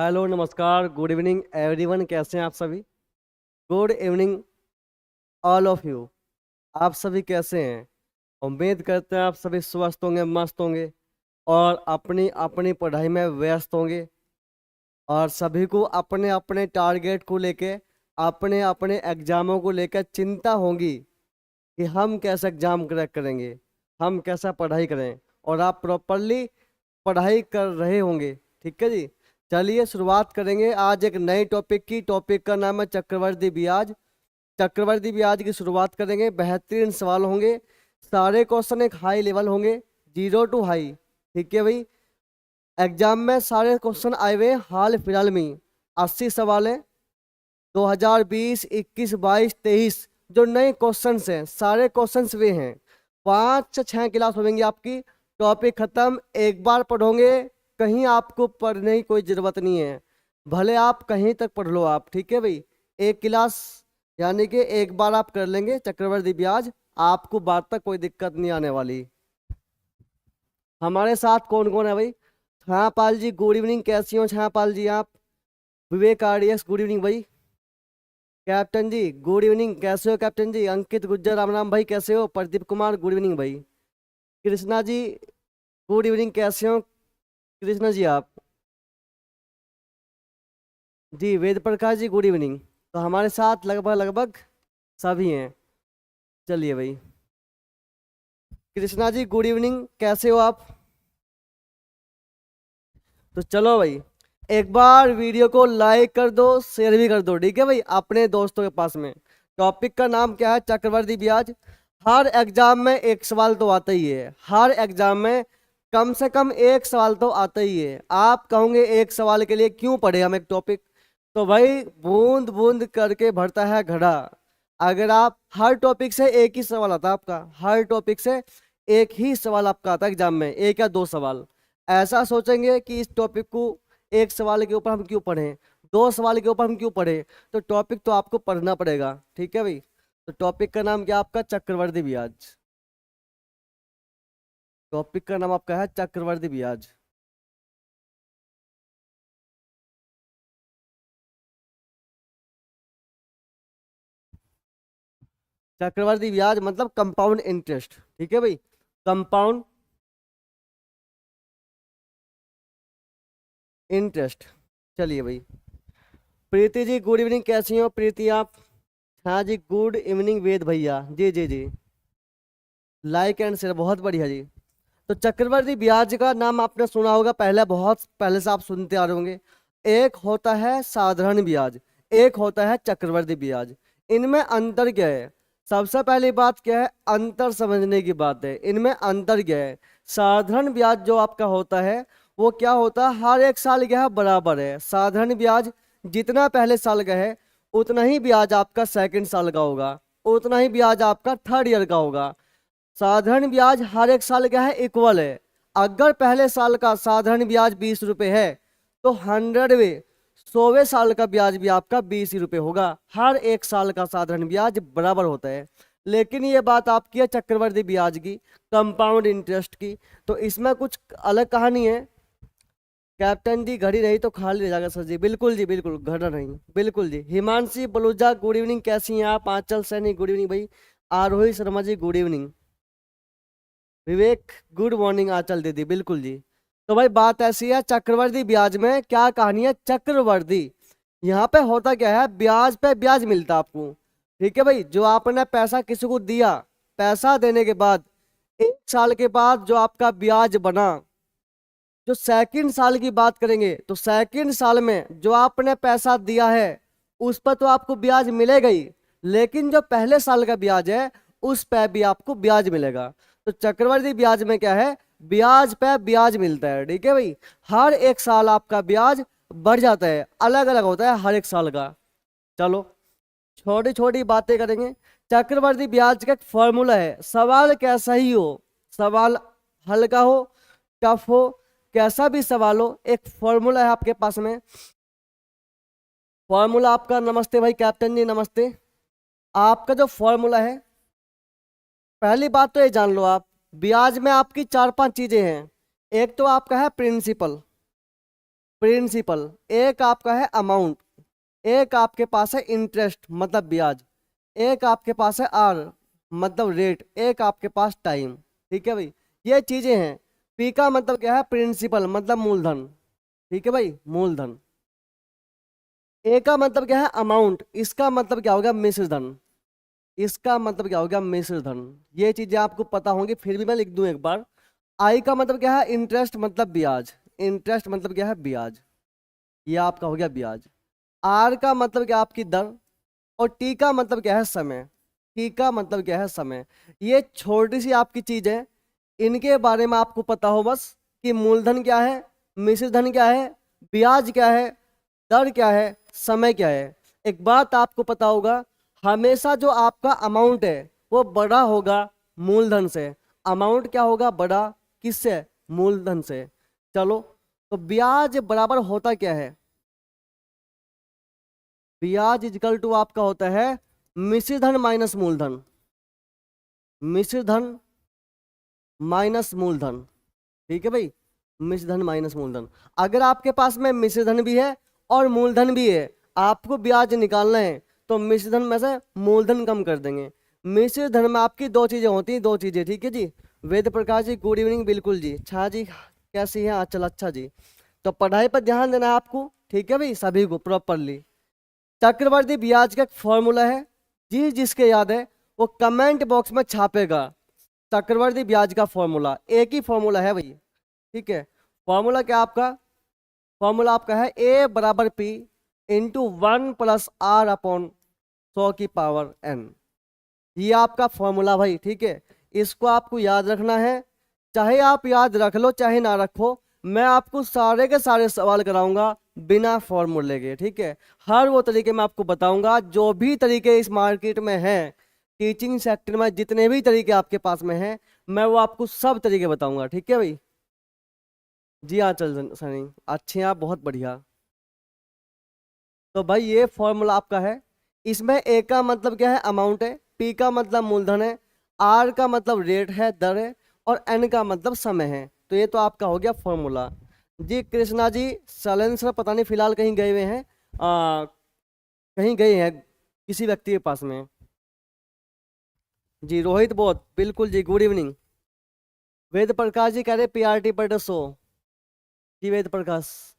Hello, नमस्कार, good evening everyone. कैसे हैं आप सभी? Good evening all of you. आप सभी कैसे हैं? उम्मीद करते हैं आप सभी स्वस्थ होंगे, मस्त होंगे और अपनी अपनी पढ़ाई में व्यस्त होंगे और सभी को अपने अपने टारगेट को लेके, अपने अपने एग्जामों को लेकर चिंता होगी कि हम कैसे एग्जाम क्रैक करेंगे, हम कैसा पढ़ाई करें। और आप प्रॉपरली पढ़ाई कर रहे होंगे। ठीक है जी। चलिए शुरुआत करेंगे आज एक नए टॉपिक की। टॉपिक का नाम है चक्रवर्ती ब्याज। चक्रवर्ती ब्याज की शुरुआत करेंगे। बेहतरीन सवाल होंगे, सारे क्वेश्चन एक हाई लेवल होंगे, जीरो टू हाई। ठीक है भाई। एग्जाम में सारे क्वेश्चन आए हुए हैं हाल फिलहाल में 80 सवाल है। 2020, 21, 22, 23 जो नए क्वेश्चंस हैं, सारे क्वेश्चंस वे हैं। 5 से 6 क्लास होंगी आपकी। टॉपिक खत्म, एक बार पढ़ोगे, कहीं आपको पढ़ने की कोई जरूरत नहीं है। भले आप कहीं तक पढ़ लो आप। ठीक है भाई। एक क्लास यानी कि एक बार आप कर लेंगे चक्रवर्ती ब्याज, आपको बाद तक कोई दिक्कत नहीं आने वाली। हमारे साथ कौन कौन है भाई? छायापाल जी गुड इवनिंग, कैसी हो छायापाल जी आप? विवेक आरडीएस गुड इवनिंग भाई। कैप्टन जी गुड इवनिंग, कैसे हो कैप्टन जी? अंकित गुज्जर राम राम भाई, कैसे हो? प्रदीप कुमार गुड इवनिंग भाई। कृष्णा जी गुड इवनिंग, कैसे हो कृष्णा जी आप? जी वेद प्रकाश जी गुड इवनिंग। तो हमारे साथ लगभग लगभग सभी हैं। चलिए भाई। कृष्णा जी गुड इवनिंग, कैसे हो आप? तो चलो भाई, एक बार वीडियो को लाइक कर दो, शेयर भी कर दो। ठीक है भाई, अपने दोस्तों के पास में। टॉपिक का नाम क्या है? चक्रवर्ती ब्याज। हर एग्जाम में एक सवाल तो आता ही है, हर एग्जाम में कम से कम एक सवाल तो आता ही है। आप कहोगे एक सवाल के लिए क्यों पढ़े हम एक टॉपिक? तो भाई बूंद बूंद करके भरता है घड़ा। अगर आप हर टॉपिक से एक ही सवाल आता है आपका, हर टॉपिक से एक ही सवाल आपका आता है एग्जाम में, एक या दो सवाल। ऐसा सोचेंगे कि इस टॉपिक को एक सवाल के ऊपर हम क्यों पढ़ें, दो सवाल के ऊपर हम क्यों पढ़ें? तो टॉपिक तो आपको पढ़ना पड़ेगा। ठीक है भाई। तो टॉपिक का नाम क्या आपका? चक्रवर्ती ब्याज। टॉपिक का नाम आपका है चक्रवर्ती ब्याज। चक्रवर्ती ब्याज मतलब कंपाउंड इंटरेस्ट। ठीक है भाई, कंपाउंड इंटरेस्ट। चलिए भाई। प्रीति जी गुड इवनिंग, कैसी हो प्रीति आप? हाँ जी गुड इवनिंग वेद भैया, जी जी जी। लाइक एंड शेयर, बहुत बढ़िया जी। तो चक्रवर्ती ब्याज का नाम आपने सुना होगा, पहले बहुत पहले से आप सुनते आ रहे होंगे। एक होता है साधारण ब्याज, एक होता है चक्रवर्ती ब्याज। इनमें अंतर क्या है? सबसे पहली बात क्या है, अंतर समझने की बात है। इनमें अंतर क्या है? साधारण ब्याज जो आपका होता है वो क्या होता है, हर एक साल क्या है बराबर है। साधारण ब्याज जितना पहले साल का है उतना ही ब्याज आपका सेकंड साल का होगा, उतना ही ब्याज आपका थर्ड ईयर का होगा। साधारण ब्याज हर एक साल क्या है, इक्वल है। अगर पहले साल का साधारण ब्याज 20 रुपए है तो 100वें साल का ब्याज भी आपका 20 रुपए होगा। हर एक साल का साधारण ब्याज बराबर होता है। लेकिन ये बात आपकी है चक्रवर्ती ब्याज की, कंपाउंड इंटरेस्ट की। तो इसमें कुछ अलग कहानी है। कैप्टन जी घड़ी नहीं तो खाली रह जाएगा सर जी। बिल्कुल जी बिल्कुल, घड़ा नहीं। बिल्कुल जी। हिमांशी बलूजा गुड इवनिंग, कैसी हैं आप? आंचल सैनी गुड इवनिंग भाई। आरोही शर्मा जी गुड इवनिंग। विवेक गुड मॉर्निंग आंचल दीदी, बिल्कुल जी। तो भाई बात ऐसी है, चक्रवर्ती ब्याज में क्या कहानी है? चक्रवर्ती यहाँ पे होता क्या है, ब्याज पे ब्याज मिलता है आपको। ठीक है भाई, जो आपने पैसा किसी को दिया, पैसा देने के बाद 1 साल के बाद जो आपका ब्याज बना, जो सेकंड साल की बात करेंगे तो सेकंड साल में जो आपने पैसा दिया है उस पर तो आपको ब्याज मिलेगा ही, लेकिन जो पहले साल का ब्याज है उस पर भी आपको ब्याज मिलेगा। तो चक्रवर्ती ब्याज में क्या है, ब्याज पे ब्याज मिलता है। ठीक है भाई, हर एक साल आपका ब्याज बढ़ जाता है, अलग अलग होता है हर एक साल का। चलो छोटी छोटी बातें करेंगे। चक्रवर्ती ब्याज का एक फॉर्मूला है, सवाल कैसा ही हो, सवाल हल्का हो, टफ हो, कैसा भी सवाल हो, एक फॉर्मूला है आपके पास में। फॉर्मूला आपका, नमस्ते भाई कैप्टन जी नमस्ते। आपका जो फॉर्मूला है, पहली बात तो ये जान लो आप, ब्याज में आपकी 4-5 चीजें हैं। एक तो आपका है प्रिंसिपल, प्रिंसिपल, एक आपका है अमाउंट, एक आपके पास है इंटरेस्ट मतलब ब्याज, एक आपके पास है आर मतलब रेट, एक आपके पास टाइम। ठीक है भाई, ये चीजें हैं। पी का मतलब क्या है? प्रिंसिपल मतलब मूलधन। ठीक है भाई, मूलधन। ए का मतलब क्या है? अमाउंट, इसका मतलब क्या होगा? मिश्र धन, इसका मतलब क्या होगा? मिश्र धन। ये चीजें आपको पता होंगी, फिर भी मैं लिख दूं एक बार। आई का मतलब क्या है? इंटरेस्ट मतलब ब्याज, इंटरेस्ट मतलब क्या है? ब्याज, ये आपका हो गया ब्याज। आर का मतलब क्या? आपकी दर। और टी का मतलब क्या है? समय, टी का मतलब क्या है? समय। ये छोटी सी आपकी चीज है, इनके बारे में आपको पता हो बस, कि मूलधन क्या है, मिश्र धन क्या है, ब्याज क्या है, दर क्या है, समय क्या है। एक बात आपको पता होगा, हमेशा जो आपका अमाउंट है वो बड़ा होगा मूलधन से। अमाउंट क्या होगा? बड़ा, किससे? मूलधन से। चलो, तो ब्याज बराबर होता क्या है? ब्याज इजकल टू आपका होता है मिश्र धन माइनस मूलधन, मिश्र धन माइनस मूलधन। ठीक है भाई, मिश्र धन माइनस मूलधन। अगर आपके पास में मिश्र धन भी है और मूलधन भी है, आपको ब्याज निकालना है, तो मिश्र धन में से मूलधन कम कर देंगे। मिश्र धन में आपकी दो चीजें होती हैं, दो चीजें। ठीक है जी। वेद प्रकाश जी गुड इवनिंग। बिल्कुल जी। छा जी कैसी है? चल अच्छा जी। तो पढ़ाई पर ध्यान देना है आपको। ठीक है भाई, सभी को प्रॉपरली। चक्रवर्ती ब्याज का एक फॉर्मूला है, जी जिसके याद है वो कमेंट बॉक्स में छापेगा। चक्रवर्ती ब्याज का फॉर्मूला एक ही फॉर्मूला है भाई। ठीक है, फॉर्मूला क्या आपका? फॉर्मूला आपका है ए बराबर पी इंटू 1 + r/100⁴ ये आपका फॉर्मूला भाई। ठीक है, इसको आपको याद रखना है, चाहे आप याद रख लो चाहे ना रखो। मैं आपको सारे के सारे सवाल कराऊंगा बिना फॉर्मूले के। ठीक है, हर वो तरीके मैं आपको बताऊंगा, जो भी तरीके इस मार्केट में हैं, टीचिंग सेक्टर में जितने भी तरीके आपके पास में हैं, मैं वो आपको सब तरीके बताऊंगा। ठीक है भाई। जी हाँ, चल सनी, अच्छे हैं आप, बहुत बढ़िया। तो भाई ये फॉर्मूला आपका है। इसमें ए का मतलब क्या है? अमाउंट है, पी का मतलब मूलधन है, आर का मतलब रेट है, दर है, और एन का मतलब समय है। तो ये तो आपका हो गया फॉर्मूला। जी कृष्णा जी, सैलेंस सर पता नहीं फिलहाल कहीं गए हुए हैं, कहीं गए हैं किसी व्यक्ति के पास में। जी रोहित बोध, बिल्कुल जी, गुड इवनिंग। वेद प्रकाश जी कह रहे पीआरटी पर शो। जी वेद प्रकाश,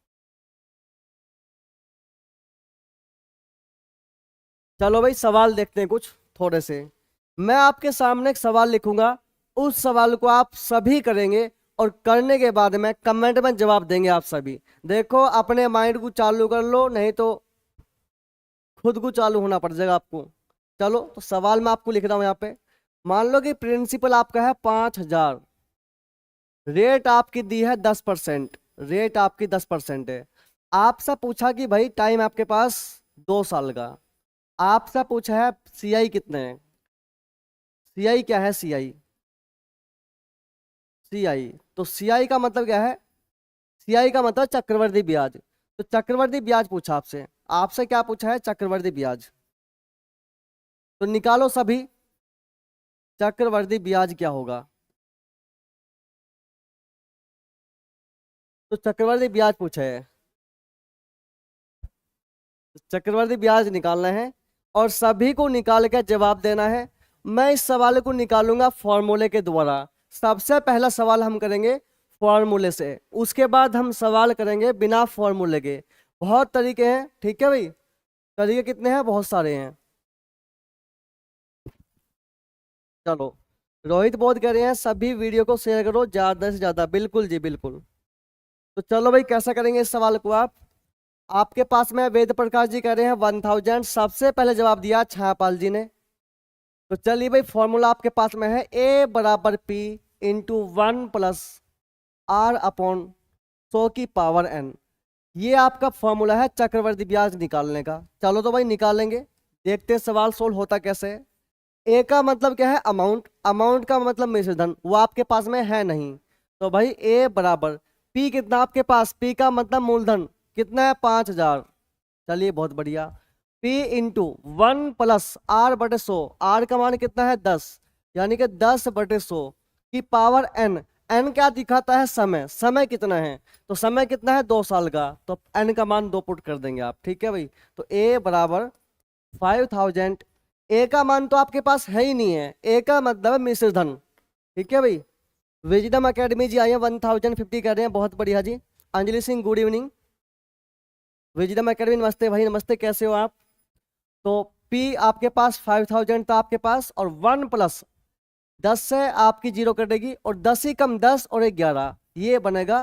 चलो भाई सवाल देखते हैं कुछ थोड़े से। मैं आपके सामने एक सवाल लिखूंगा, उस सवाल को आप सभी करेंगे, और करने के बाद में कमेंट में जवाब देंगे आप सभी। देखो अपने माइंड को चालू कर लो, नहीं तो खुद को चालू होना पड़ जाएगा आपको। चलो, तो सवाल मैं आपको लिख रहा हूं यहाँ पे। मान लो कि प्रिंसिपल आपका है 5,000, रेट आपकी दी है 10%, रेट आपकी 10% है। आपसे पूछा कि भाई टाइम आपके पास 2 साल का। आपसे पूछा है सीआई कितने हैं। सीआई क्या है? सीआई, सीआई, तो सीआई का मतलब क्या है? सीआई का मतलब चक्रवर्ती ब्याज। तो चक्रवर्ती ब्याज पूछा आपसे, आपसे क्या पूछा है? चक्रवर्ती ब्याज। तो निकालो सभी, चक्रवर्ती ब्याज क्या होगा? तो चक्रवर्ती ब्याज पूछा है, तो चक्रवर्ती ब्याज निकालना है और सभी को निकाल कर जवाब देना है। मैं इस सवाल को निकालूंगा फॉर्मूले के द्वारा। सबसे पहला सवाल हम करेंगे फॉर्मूले से, उसके बाद हम सवाल करेंगे बिना फॉर्मूले के। बहुत तरीके हैं, ठीक है भाई, तरीके कितने हैं? बहुत सारे हैं। चलो, रोहित बहुत कह रहे हैं सभी वीडियो को शेयर करो ज्यादा से ज्यादा। बिल्कुल जी, बिल्कुल। तो चलो भाई, कैसा करेंगे इस सवाल को आप? आपके पास में वेद प्रकाश जी कह रहे हैं 1000, सबसे पहले जवाब दिया छायापाल जी ने। तो चलिए भाई, फॉर्मूला आपके पास में है ए बराबर पी इंटू 1 + r/100⁴ ये आपका फॉर्मूला है चक्रवर्ती ब्याज निकालने का। चलो तो भाई निकालेंगे, देखते हैं सवाल सोल्व होता कैसे है। ए का मतलब क्या है? अमाउंट, अमाउंट का मतलब मिश्र धन, वो आपके पास में है नहीं। तो भाई ए बराबर पी, कितना आपके पास? पी का मतलब मूलधन कितना है? 5,000। चलिए बहुत बढ़िया। पी इंटू 1 + r/100, आर का मान कितना है? 10, यानी कि 10/100 की पावर एन। एन क्या दिखाता है, समय, समय कितना है, तो समय कितना है 2 साल का, तो एन का मान 2 पुट कर देंगे आप, ठीक है भाई। तो ए बराबर 5000, ए का मान तो आपके पास है ही नहीं है, ए का मतलब है मिश्र धन, ठीक है भाई। विजडम एकेडमी जी आई है 1050 कर रहे हैं, बहुत बढ़िया जी। Anjali Singh good evening. Wisdom academy नमस्ते भाई, नमस्ते, कैसे हो आप। तो P आपके पास 5000 था आपके पास, और 1 प्लस 10 से आपकी जीरो कटेगी, और 10 ही कम 10 और 11, ये बनेगा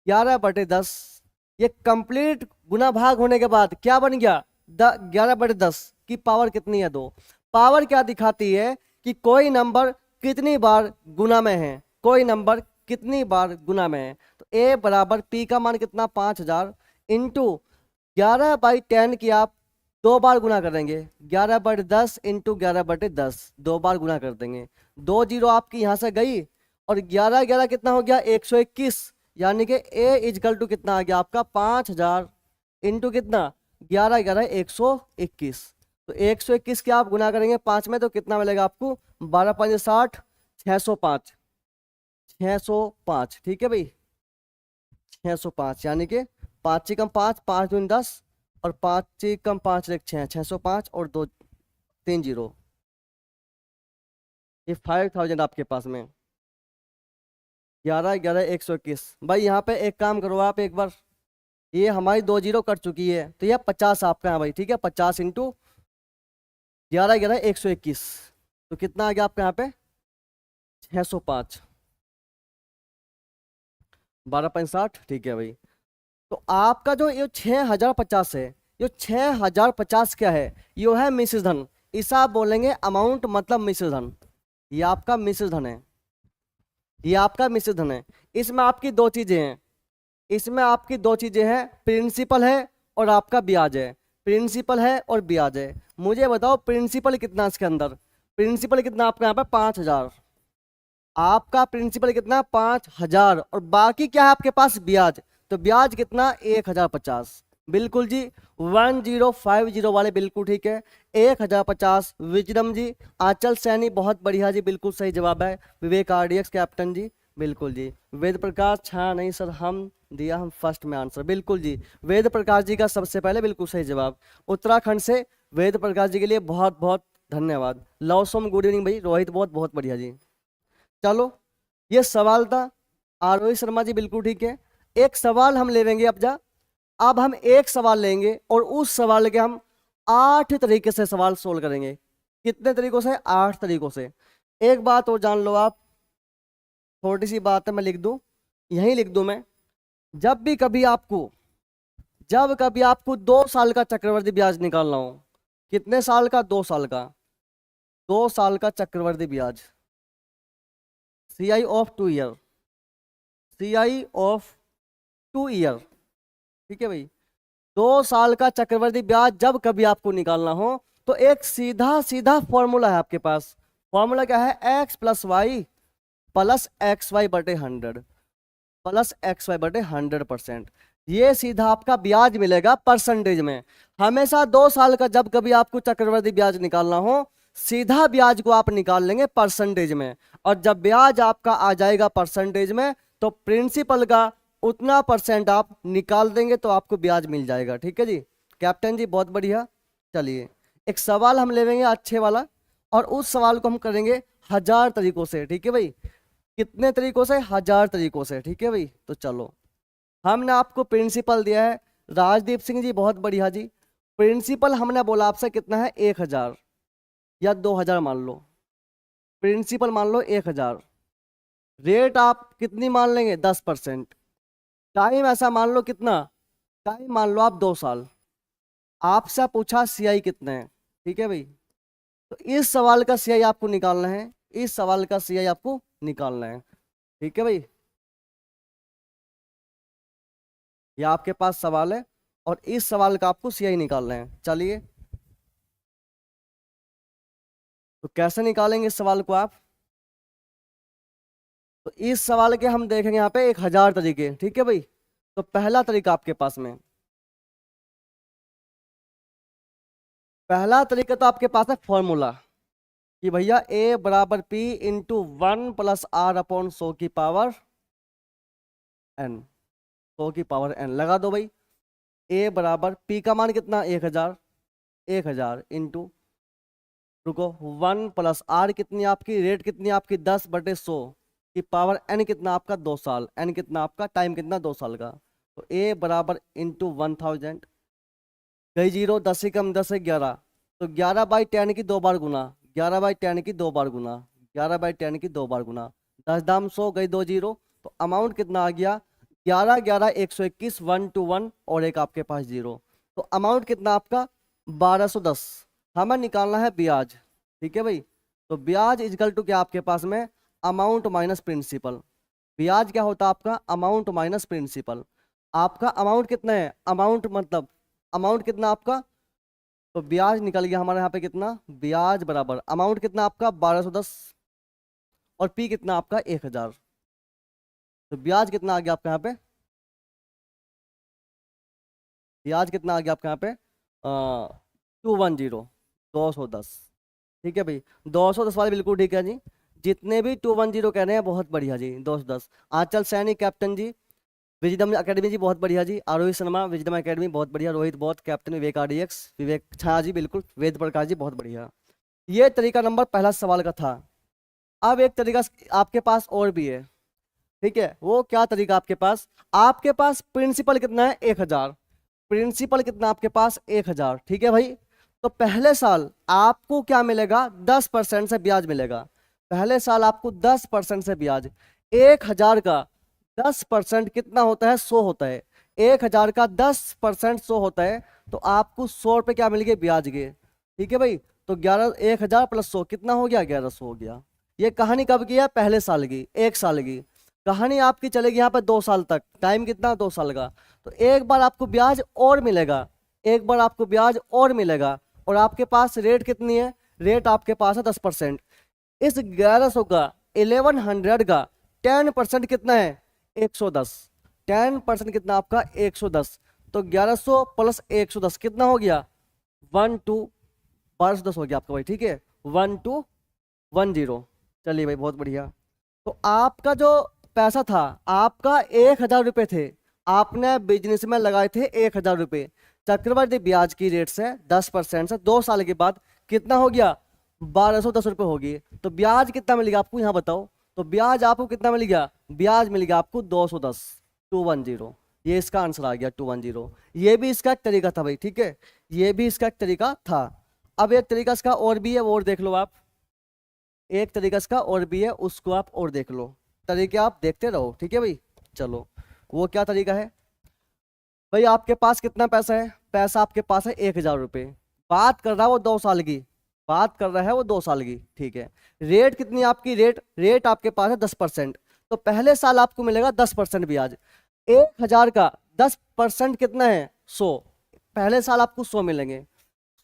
11/10। ये कंप्लीट गुना भाग होने के बाद क्या बन गया, 11/10 की पावर कितनी है 2। पावर क्या दिखाती है कि कोई नंबर कितनी बार गुना में है, कोई नंबर कितनी बार गुना में है। तो A बराबर P का मान कितना 5000 इंटू 11/10 की आप 2 बार गुना करेंगे, 11/10 इंटू 11/10 2 बार गुना कर देंगे, 2 जीरो आपकी यहाँ से गई, और 11 कितना हो गया 121, यानी कि A इजकल टू कितना आ गया आपका 5000 इंटू कितना 11 121। तो 121 के आप गुना करेंगे 5 में, तो कितना मिलेगा आपको 12×5 = 60, 605, 605, ठीक है भाई, 605, यानी कि 5 × 5, 5 दूनी 10, और 5 × 5 = 6, 605, और 2 3 जीरो, ये 5000 आपके पास में 11 121। भाई यहाँ पे एक काम करो आप एक बार, ये हमारी 2 जीरो कट चुकी है, तो यह 50 आपका है भाई, ठीक है, 50 इंटू 11 121, तो कितना आ गया आपका यहाँ पे 605, 12×60, ठीक है भाई। तो आपका जो ये 6050 है, ये 6050 क्या है, ये है मिश्र धन, इसे आप बोलेंगे अमाउंट, मतलब मिश्र धन, ये आपका मिश्र धन है, ये आपका मिश्र धन है। इसमें आपकी 2 चीजें हैं, इसमें आपकी 2 चीजें हैं, प्रिंसिपल है और आपका ब्याज है, प्रिंसिपल है और ब्याज है। मुझे बताओ प्रिंसिपल कितना इसके अंदर, प्रिंसिपल कितना आपका यहाँ पे 5000, आपका प्रिंसिपल कितना 5000, और बाकी क्या है आपके पास ब्याज, तो ब्याज कितना 1050, बिल्कुल जी 1050 वाले, बिल्कुल ठीक है 1050। विजडम जी, आंचल सैनी बहुत बढ़िया जी, बिल्कुल सही जवाब है। विवेक RDX कैप्टन जी, बिल्कुल जी। वेद प्रकाश छा नहीं सर, हम दिया हम फर्स्ट में आंसर, बिल्कुल जी। वेद प्रकाश जी का सबसे पहले बिल्कुल सही जवाब, उत्तराखंड से वेद प्रकाश जी के लिए बहुत बहुत धन्यवाद। लवसोम गुड इवनिंग भाई, रोहित बहुत बहुत बढ़िया जी। चलो ये सवाल था, आरोही शर्मा जी बिल्कुल ठीक है। एक सवाल हम ले लेंगे अब हम एक सवाल लेंगे, और उस सवाल के हम 8 तरीके से सवाल सोल्व करेंगे। कितने तरीकों से, 8 तरीकों से। एक बात और जान लो आप, छोटी सी बात है, मैं लिख दूं, यहीं लिख दूं मैं, जब कभी आपको 2 साल का चक्रवृद्धि ब्याज निकालना हो, कितने साल का, 2 साल का, 2 साल का चक्रवृद्धि ब्याज, CI of 2 year, CI of 2 year, ठीक है भाई। 2 साल का चक्रवृद्धि ब्याज जब कभी आपको निकालना हो, तो एक सीधा सीधा फॉर्मूला है आपके पास। फॉर्मूला क्या है, x + y + xy/100 plus xy/100%। ये सीधा आपका ब्याज मिलेगा परसेंटेज में। हमेशा 2 साल का जब कभी आपको चक्रवृद्धि ब्याज निकालना हो, सीधा ब्याज को आप निकाल लेंगे परसेंटेज में, और जब ब्याज आपका आ जाएगा परसेंटेज में, तो प्रिंसिपल का उतना % आप निकाल देंगे, तो आपको ब्याज मिल जाएगा, ठीक है जी। कैप्टन जी बहुत बढ़िया। चलिए एक सवाल हम ले लेंगे अच्छे वाला, और उस सवाल को हम करेंगे 1000 तरीकों से, ठीक है भाई। कितने तरीकों से, 1000 तरीकों से, ठीक है भाई। तो चलो, हमने आपको प्रिंसिपल दिया है, राजदीप सिंह जी बहुत बढ़िया जी। प्रिंसिपल हमने बोला आपसे कितना है 1000 या 2000 मान लो, प्रिंसिपल मान लो 1000, रेट आप कितनी मान लेंगे 10%, टाइम ऐसा मान लो कितना, टाइम मान लो आप 2 साल, आपसे पूछा CI कितना है, ठीक है भाई। तो इस सवाल का CI आपको निकालना है, इस सवाल का CI आपको निकालना है, ठीक है भाई। ये आपके पास सवाल है, और इस सवाल का आपको CI निकालना है। चलिए तो कैसे निकालेंगे इस सवाल को आप, तो इस सवाल के हम देखेंगे यहाँ पे 1000 तरीके, ठीक है भाई। तो पहला तरीका आपके पास में, पहला तरीका तो आपके पास है फॉर्मूला, कि भैया ए बराबर P into 1 plus R upon 100 की पावर एन, 100 की पावर एन लगा दो भाई। ए बराबर पी का मान कितना 1000, 1000 इंटू, रुको 1 प्लस आर कितनी आपकी रेट कितनी आपकी 10/100 की पावर एन कितना आपका 2 साल, एन कितना आपका टाइम कितना 2 साल का। तो ए बराबर इंटू 1000 गई जीरो, 10 से कम 10 है 11, तो 11/10 की 2 बार गुना, 11/10 की 2 बार गुना, 11/10 की 2 बार गुना, 10 दाम 100 गई 2 जीरो, तो अमाउंट कितना आ गया 11 11 121 1 to 1 और एक आपके पास जीरो, तो अमाउंट कितना आपका 1210। हमें निकालना है ब्याज, ठीक है भाई। तो ब्याज इजकल टू क्या आपके पास में अमाउंट माइनस प्रिंसिपल। ब्याज क्या होता है आपका अमाउंट माइनस प्रिंसिपल। आपका अमाउंट कितना है, अमाउंट मतलब अमाउंट कितना आपका, तो ब्याज निकल गया हमारे यहाँ पे कितना, ब्याज बराबर अमाउंट कितना आपका 1210 और पी कितना आपका 1000, तो ब्याज कितना आ गया आपके यहाँ पे, ब्याज कितना आ गया आपके यहाँ पे 210, 210। ठीक है भाई, 210 वाले बिल्कुल ठीक है जी। जितने भी 210 कह रहे हैं बहुत बढ़िया जी, 210। आंचल सैनी कैप्टन जी, विजडम एकेडमी जी बहुत बढ़िया जी, आरोही शर्मा विजडम एकेडमी बहुत बढ़िया, रोहित बहुत कैप्टन, विवेक आरडीएक्स विवेक छा जी बिल्कुल, वेद प्रकाश जी बहुत बढ़िया। ये तरीका नंबर पहला सवाल का था। अब एक तरीका आपके पास और भी है, ठीक है। वो क्या तरीका आपके पास प्रिंसिपल कितना है 1000, प्रिंसिपल कितना आपके पास 1000, ठीक है भाई। तो पहले साल आपको क्या मिलेगा 10% से ब्याज मिलेगा, पहले साल आपको 10% से ब्याज। 1000 का 10% कितना होता है 100 होता है, 1000 का 10% 100 होता है, तो आपको 100 रुपये क्या मिल गए ब्याज के, ठीक है भाई। तो 1000 प्लस 100 कितना हो गया 1100 हो गया। ये कहानी कब की है पहले साल की, 1 साल की कहानी आपकी चलेगी यहाँ पे 2 साल तक, टाइम कितना 2 साल का। तो एक बार आपको ब्याज और मिलेगा, एक बार आपको ब्याज और मिलेगा, और आपके पास रेट कितनी है, रेट आपके पास है 10%। इस 1100 का 1100 का 10% कितना है 110, 10% कितना आपका 110, तो 1100 प्लस 110 कितना हो गया 1210 हो गया आपका भाई, ठीक है 1210। चलिए भाई बहुत बढ़िया। तो आपका जो पैसा था आपका 1000 रुपये थे, आपने बिजनेस में लगाए थे 1000 रुपये, चक्रवर्ती ब्याज की रेट से 10% से 2 साल के बाद कितना हो गया 1210 रुपये हो गई। तो ब्याज कितना मिलेगा आपको यहाँ बताओ, तो ब्याज आपको कितना मिल गया, ब्याज मिल गया आपको 210, 210। ये इसका आंसर आ गया 210। ये भी इसका एक तरीका था भाई, ठीक है, ये भी इसका एक तरीका था। अब एक तरीका इसका और भी है, वो और देख लो आप, एक तरीका इसका और भी है उसको आप और देख लो, तरीके आप देखते रहो, ठीक है भाई। चलो वो क्या तरीका है भाई, आपके पास कितना पैसा है, पैसा आपके पास है 1000 रुपये, बात कर रहा है वो 2 साल की, बात कर रहा है वो 2 साल की, ठीक है। रेट कितनी आपकी, रेट आपके पास है 10%, तो पहले साल आपको मिलेगा 10% ब्याज। 1000 का 10% कितना है 100, पहले साल आपको 100 मिलेंगे,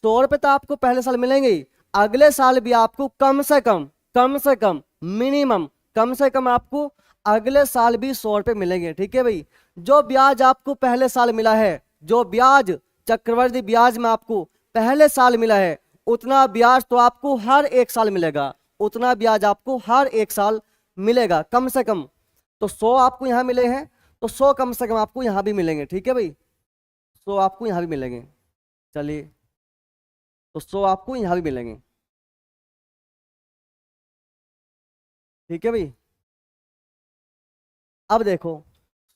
100 रुपये तो आपको पहले साल मिलेंगे ही, अगले साल भी आपको कम से कम मिनिमम कम से कम आपको अगले साल भी 100 रुपये मिलेंगे, ठीक है भाई। जो ब्याज आपको पहले साल मिला है, जो ब्याज चक्रवर्ती ब्याज में आपको पहले साल मिला है, उतना ब्याज तो आपको हर 1 साल मिलेगा, उतना ब्याज आपको हर 1 साल मिलेगा कम से कम। तो 100 आपको यहाँ मिले हैं, तो 100 कम से कम आपको यहाँ भी मिलेंगे, ठीक है भाई, 100 आपको यहाँ भी मिलेंगे। चलिए तो 100 आपको यहाँ भी मिलेंगे, ठीक है भाई। अब देखो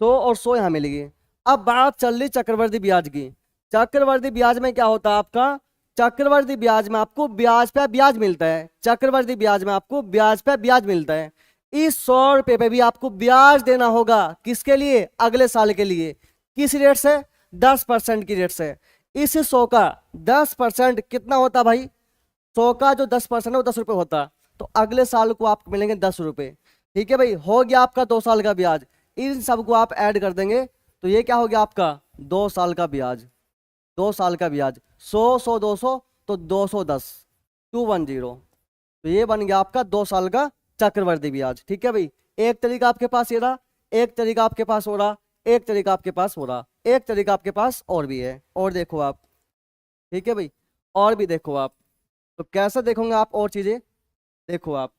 100 और 100 यहाँ मिलेगी। अब बात चल रही चक्रवर्ती ब्याज की, चक्रवर्ती ब्याज में क्या होता है आपका, चक्रवर्ती ब्याज में आपको ब्याज पे ब्याज मिलता है, चक्रवर्ती ब्याज में आपको ब्याज पे ब्याज मिलता है। इस 100 रुपये पे भी आपको ब्याज देना होगा, किसके लिए, अगले साल के लिए, किस रेट से 10% की रेट से। इस 100 का 10% कितना होता भाई, 100 का जो 10% है वो 10 रुपये होता, तो अगले साल को आपको मिलेंगे 10 रुपये, ठीक है भाई। हो गया आपका 2 साल का ब्याज, इन सबको आप ऐड कर देंगे तो ये क्या हो गया आपका 2 साल का ब्याज, 2 साल का ब्याज 100 100 200 तो 210, 210। तो ये बन गया आपका 2 साल का चक्रवर्ती ब्याज, ठीक है भाई। एक तरीका आपके पास ये रहा, एक तरीका आपके पास हो रहा, एक तरीका आपके पास हो रहा, एक तरीका आपके पास और भी है, और देखो आप, ठीक है भाई, और भी देखो आप। तो कैसे देखोगे आप और चीजें, देखो आप,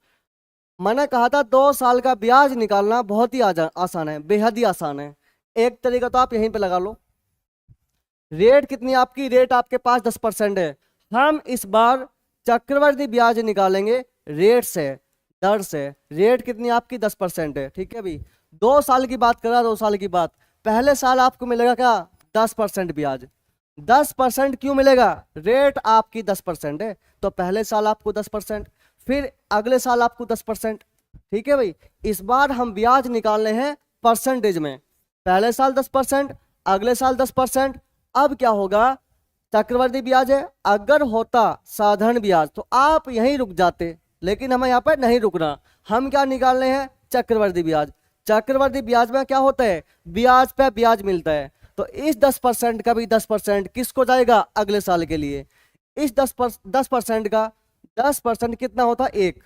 मैंने कहा था 2 साल का ब्याज निकालना बहुत ही आसान है, बेहद ही आसान है। एक तरीका तो आप यहीं पे लगा लो। रेट कितनी आपकी, रेट आपके पास 10% है। हम इस बार चक्रवृद्धि ब्याज निकालेंगे रेट से, दर से। रेट कितनी आपकी 10% है, ठीक है भाई। 2 साल की बात कर रहा, 2 साल की बात। पहले साल आपको मिलेगा क्या, 10% ब्याज। 10% क्यों मिलेगा, रेट आपकी 10% है, तो पहले साल आपको 10%, फिर अगले साल आपको 10%। ठीक है भाई। इस बार हम ब्याज निकालने हैं परसेंटेज में। पहले साल 10%, अगले साल 10%। अब क्या होगा, चक्रवृद्धि ब्याज है, अगर होता साधारण ब्याज तो आप यहीं रुक जाते, लेकिन हमें यहाँ पर नहीं रुकना। हम क्या निकालने हैं, चक्रवृद्धि ब्याज। चक्रवृद्धि ब्याज में क्या होता है, ब्याज पे ब्याज मिलता है। तो इस 10% का भी 10% किसको जाएगा, अगले साल के लिए। इस 10% का 10% कितना होता, एक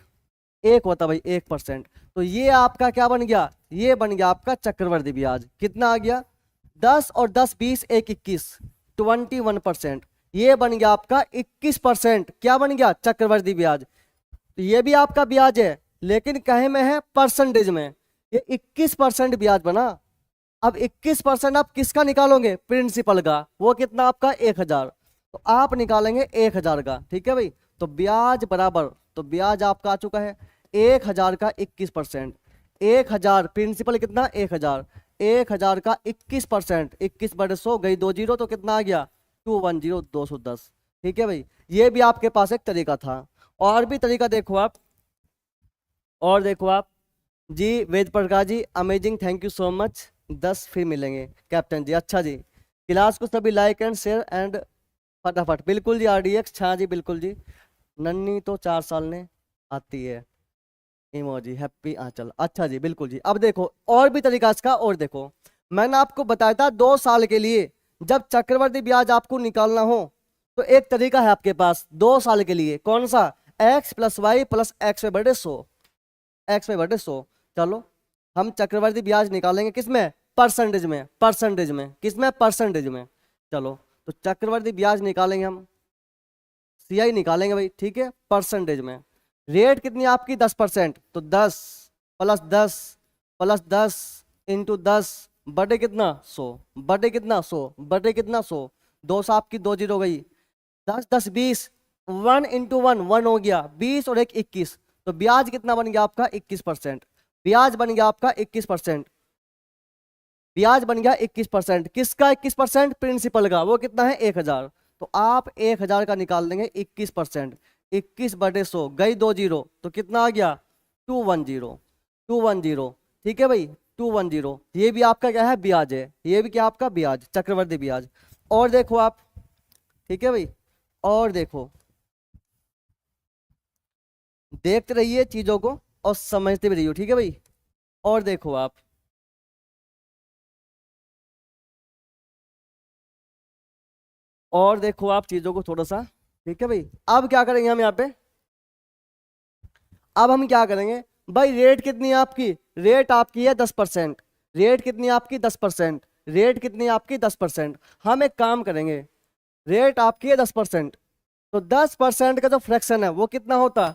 होता भाई, 1%। तो ये आपका क्या बन गया, ये बन गया आपका चक्रवृद्धि ब्याज। कितना आ गया, 10 और 10 20 1 21, 21%। ये बन गया आपका 21%। क्या बन गया, चक्रवृद्धि ब्याज। तो ये भी आपका ब्याज है, लेकिन कहे में है, परसेंटेज में। ये 21% ब्याज बना। अब 21% आप किसका निकालोगे, प्रिंसिपल का। वो कितना आपका 1000। तो आप निकालेंगे 1000 का, ठीक है भाई। तो ब्याज बराबर, तो ब्याज आपका आ चुका है 1000 का 21%। 1000 प्रिंसिपल कितना, 1000। 1000 का 21%, 21/100 गई 2 जीरो, तो कितना आ गया 210, 210। ठीक है भाई। ये भी आपके पास एक तरीका था। और भी तरीका देखो आप, और देखो आप जी। Ved Prakash ji amazing, thank you so much. 10 फिर मिलेंगे कैप्टन जी। अच्छा जी, क्लास को सभी लाइक एंड शेयर एंड फटाफट। बिल्कुल जी RDX, हाँ जी बिल्कुल जी। नन्नी तो 4 साल ने आती है, इमोजी हैप्पी आंचल। अच्छा जी बिल्कुल जी। अब देखो और भी तरीका इसका, और देखो मैंने आपको बताया था 2 साल के लिए जब चक्रवृद्धि ब्याज आपको निकालना हो, तो एक तरीका है आपके पास 2 साल के लिए। कौन सा, x + y + x/100, x/100। चलो हम चक्रवृद्धि ब्याज निकालेंगे किसमें, परसेंटेज में, परसेंटेज में। किसमें, परसेंटेज में। चलो तो चक्रवृद्धि ब्याज निकालेंगे हम, CI निकालेंगे भाई, ठीक है, परसेंटेज में। रेट कितनी आपकी 10%, तो 10 + 10 + 10 × 10 बटे कितना 100, बटे कितना 100, बटे कितना 100। 2 से आपकी 2 जीरो गई, 10 10 20, 1 × 1 1 हो गया, 20 और 1 21। तो ब्याज कितना बन गया आपका 21%। ब्याज बन गया आपका 21%। ब्याज बन गया 21%। किसका 21%, प्रिंसिपल का। वो कितना है 1000। तो आप 1000 का निकाल देंगे 21%। 21/100 गई 2 जीरो, तो कितना आ गया 210, 210। ठीक है भाई, 210। ये भी आपका क्या है, ब्याज है। ये भी क्या आपका ब्याज, चक्रवृद्धि ब्याज। और देखो आप, ठीक है भाई, और देखो, देखते रहिए चीजों को और समझते भी रहिए, ठीक है भाई। और देखो आप, और देखो आप चीजों को थोड़ा सा, ठीक है भाई। अब क्या करेंगे हम यहाँ पे, अब हम क्या करेंगे भाई, रेट कितनी है आपकी, रेट आपकी है 10%। रेट कितनी है आपकी 10%। रेट कितनी है आपकी 10%। हम एक काम करेंगे, रेट आपकी है 10%, तो 10% का जो फ्रैक्शन है वो कितना होता,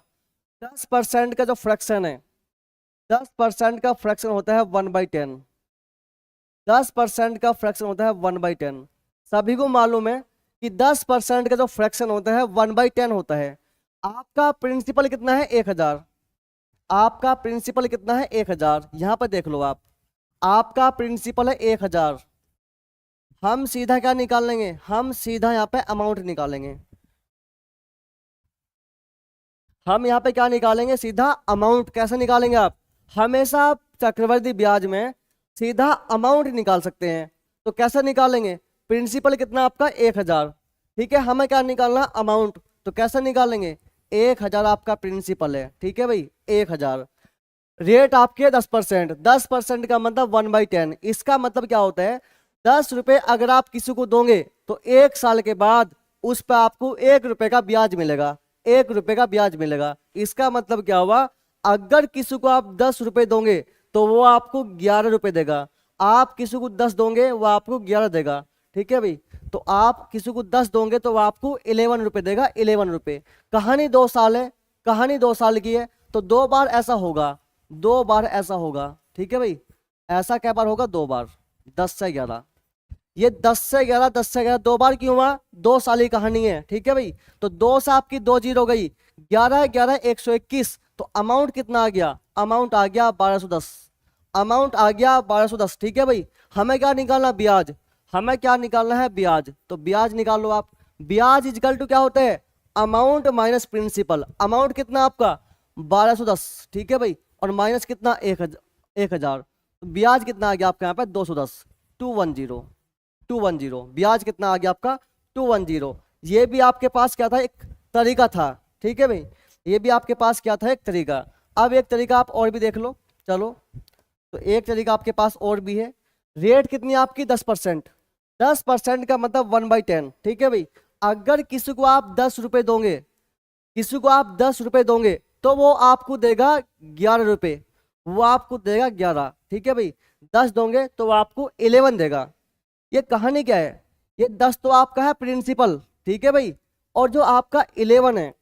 10% का जो फ्रैक्शन है, 10% का फ्रैक्शन होता है 1/10। 10% का फ्रैक्शन होता है 1/10। सभी को मालूम है कि 10% का जो फ्रैक्शन होता है 1/10 होता है। आपका प्रिंसिपल कितना है 1000। आपका प्रिंसिपल कितना है 1000। यहां पर देख लो आप, आपका प्रिंसिपल है 1000। हम सीधा क्या निकाल लेंगे, हम सीधा यहाँ पे अमाउंट निकालेंगे। हम यहाँ पे क्या निकालेंगे, सीधा अमाउंट। कैसे निकालेंगे आप, हमेशा आप चक्रवृद्धि ब्याज में सीधा अमाउंट निकाल सकते हैं। तो कैसे निकालेंगे, प्रिंसिपल कितना आपका 1000, ठीक है। हमें क्या निकालना, अमाउंट। तो कैसे निकालेंगे, 1000 आपका प्रिंसिपल है, ठीक है भाई, 1000। रेट आपके 10%, 10% का मतलब 1/10। इसका मतलब क्या होता है, 10 रुपए अगर आप किसी को दोगे तो 1 साल के बाद उस पर आपको 1 रुपए का ब्याज मिलेगा, 1 रुपए का ब्याज मिलेगा। इसका मतलब क्या हुआ, अगर किसी को आप 10 रुपए दोगे तो वो आपको 11 रुपए देगा। आप किसी को 10 दोगे वो आपको 11 देगा, ठीक है भाई। तो आप किसी को 10 दोगे तो वो आपको 11 रुपए देगा, 11 रुपए। कहानी 2 साल है, कहानी 2 साल की है तो 2 बार ऐसा होगा, 2 बार ऐसा होगा, ठीक है भाई। ऐसा क्या बार होगा? 2 बार। 10 से 11, ये 10 से 11, 10 से 11 2 बार क्यों हुआ? 2 साल की कहानी है, ठीक है भाई। तो 2 से आपकी 2 जीरो गई, 11 11 121, तो अमाउंट कितना आ गया? अमाउंट आ गया 1210, अमाउंट आ गया 1210, ठीक है भाई। हमें क्या निकालना? ब्याज। हमें क्या निकालना है? ब्याज। तो ब्याज निकाल लो आप। ब्याज इजकल टू क्या होता है? Amount minus principal. अमाउंट कितना आपका? 1210, ठीक है भाई, और माइनस कितना? 1000। तो ब्याज कितना आ गया आपका यहाँ पे? 210, 210, 210। ब्याज कितना आ गया आपका? 210। ये भी आपके पास क्या था? एक तरीका था, ठीक है भाई। ये भी आपके पास क्या था? एक तरीका। अब एक तरीका आप और भी देख लो, चलो। तो एक तरीका आपके पास और भी है। रेट कितनी आपकी? 10%। 10% का मतलब 1/10, ठीक है भाई। अगर किसी को आप 10 रुपए दोगे, किसी को आप 10 रुपए दोगे तो वो आपको देगा 11 रुपए, वो आपको देगा 11, ठीक है भाई। 10 दोगे तो वो आपको 11 देगा। ये कहानी क्या है? ये 10 तो आपका है प्रिंसिपल, ठीक है भाई, और जो आपका 11 है,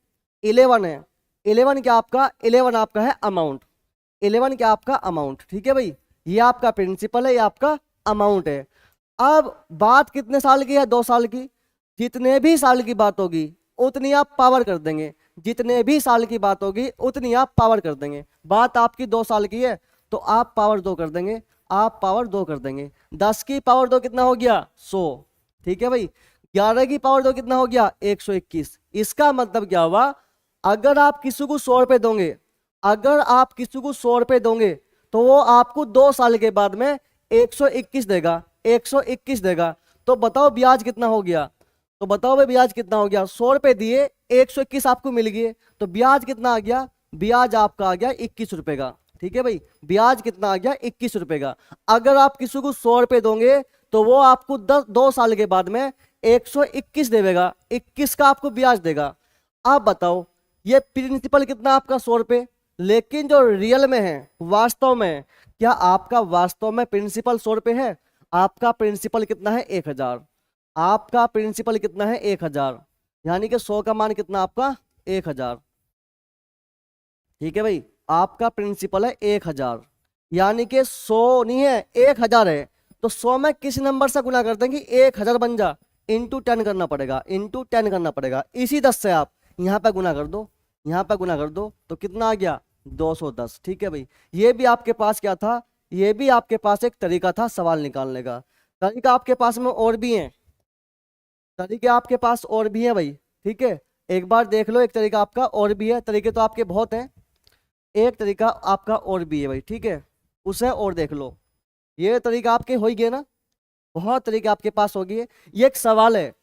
11 है, 11 क्या आपका? 11 आपका है अमाउंट, 11 क्या आपका? अमाउंट, ठीक है भाई। ये आपका प्रिंसिपल है, ये आपका अमाउंट है। अब बात कितने साल की है? 2 साल की। जितने भी साल की बात होगी उतनी आप पावर कर देंगे, जितने भी साल की बात होगी उतनी आप पावर कर देंगे। बात आपकी 2 साल की है तो आप पावर 2 कर देंगे, आप पावर 2 कर देंगे। 10 की पावर 2 कितना हो गया? 100, ठीक है भाई। 11 की पावर 2 कितना हो गया? 121। इसका मतलब क्या हुआ? अगर आप किसी को 100 रुपए दोगे, अगर आप किसी को 100 रुपए दोगे तो वो आपको 2 साल के बाद में 121 देगा, 121 देगा। तो बताओ ब्याज कितना हो गया? तो बताओ भाई ब्याज कितना हो गया? 100 रुपए दिए, 121 आपको मिल गए, तो ब्याज कितना आ गया? ब्याज आपका आ गया 21 रुपए का, ठीक है भाई। ब्याज कितना आ गया? 21 रुपए का। अगर आप किसी को 100 रुपए दोगे तो वो आपको 2 साल के बाद में 121 देगा, 21 का आपको ब्याज देगा। आप बताओ ये प्रिंसिपल कितना आपका? 100 रुपए। लेकिन जो रियल में है, वास्तव में, क्या आपका वास्तव में प्रिंसिपल 100 रुपए है? आपका प्रिंसिपल कितना है? 1000। आपका प्रिंसिपल कितना है? 1000। यानी कि 100 का मान कितना आपका? 1000, ठीक है भाई। आपका प्रिंसिपल है 1000, यानी कि 100 नहीं है, 1000 है। तो 100 में किस नंबर से गुना कर देंगे? 1000 बन जा, इंटू 10 करना पड़ेगा, इंटू 10 करना पड़ेगा। इसी 10 से आप यहाँ पे गुना कर दो, यहाँ पे गुना कर दो, तो कितना आ गया? 210, ठीक है भाई। ये भी आपके पास क्या था? ये भी आपके पास एक तरीका था सवाल निकालने का। तरीका आपके पास में और भी है, तरीके आपके पास और भी है भाई, ठीक है। एक बार देख लो, एक तरीका आपका और भी है। तरीके तो आपके बहुत हैं, एक तरीका आपका और भी है भाई, ठीक है। उसे और देख लो। ये तरीका आपके हो ही गए ना, बहुत तरीके आपके पास हो गए। ये एक सवाल है,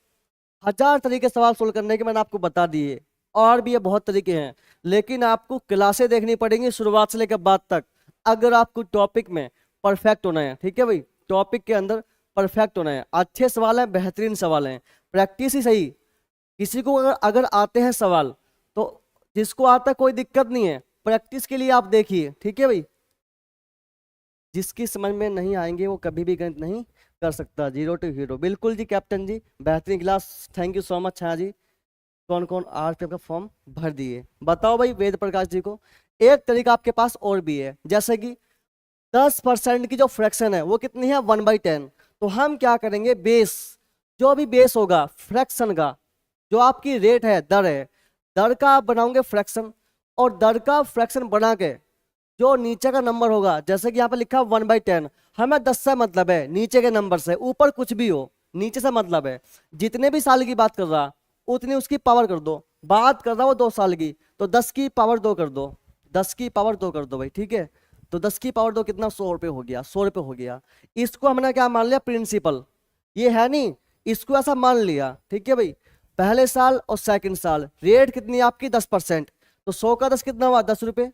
1000 तरीके सवाल सोल्व करने के मैंने आपको बता दिए, और भी ये बहुत तरीके हैं। लेकिन आपको क्लासें देखनी पड़ेंगी शुरुआत से लेकर बाद तक, अगर आपको टॉपिक में परफेक्ट होना है, ठीक है भाई। टॉपिक के अंदर परफेक्ट होना है। अच्छे सवाल हैं, बेहतरीन सवाल हैं, प्रैक्टिस ही सही। किसी को अगर अगर आते हैं सवाल तो, जिसको आता है कोई दिक्कत नहीं है, प्रैक्टिस के लिए आप देखिए, ठीक है भाई। जिसकी समझ में नहीं आएंगे वो कभी भी गणित नहीं कर सकता। 0 to हीरो, बिल्कुल जी कैप्टन जी, बेहतरीन class, thank you so much. हाँ जी, कौन कौन RPF का फॉर्म भर दिए? बताओ भाई वेद प्रकाश जी को। एक तरीका आपके पास और भी है, जैसे कि 10% की जो फ्रैक्शन है वो कितनी है? 1/10। तो हम क्या करेंगे? बेस, जो भी बेस होगा फ्रैक्शन का, जो आपकी रेट है, दर है, दर का आप बनाओगे फ्रैक्शन, और दर का फ्रैक्शन बना के जो नीचे का नंबर होगा, जैसे कि यहाँ पे लिखा 1/10, हमें 10 से मतलब है, नीचे के नंबर से, ऊपर कुछ भी हो, नीचे से मतलब है। जितने भी साल की बात कर रहा उतनी उसकी पावर कर दो। बात कर रहा हो 2 साल की, तो 10 की पावर 2 कर दो, 10 की पावर 2 कर दो भाई, ठीक है। तो 10 की पावर 2 कितना? 100 रुपये हो गया, 100 रुपये हो गया। इसको हमने क्या मान लिया? प्रिंसिपल। ये है नहीं, इसको ऐसा मान लिया, ठीक है भाई। पहले साल और सेकंड साल रेट कितनी आपकी? 10%। तो 100 का 10 कितना हुआ? 10 रुपये।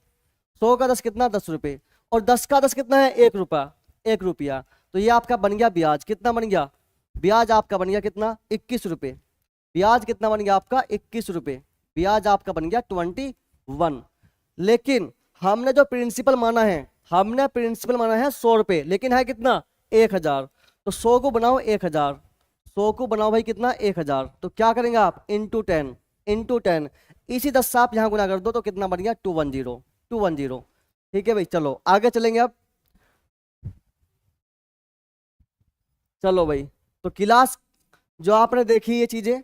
100 का 10 कितना? 10 रुपये। और 10 का 10 कितना है? 1 रुपया, 1 रुपया। तो ये आपका बन गया ब्याज। कितना बन गया? ब्याज आपका बन गया कितना? 21 रुपये। ब्याज कितना बन गया आपका? 21 रुपये। ब्याज आपका बन गया 21। लेकिन हमने जो प्रिंसिपल माना है, हमने प्रिंसिपल माना है 100 रुपये, लेकिन है कितना? 1000। तो 100 को बनाओ 1000, 100 को बनाओ भाई कितना? 1000। तो क्या करेंगे आप? Into 10, into 10। इसी 10 से आप यहाँ गुना कर दो तो कितना बन गया 210, 210। ठीक है भाई, चलो आगे चलेंगे अब। चलो भाई, तो क्लास जो आपने देखी ये चीजें,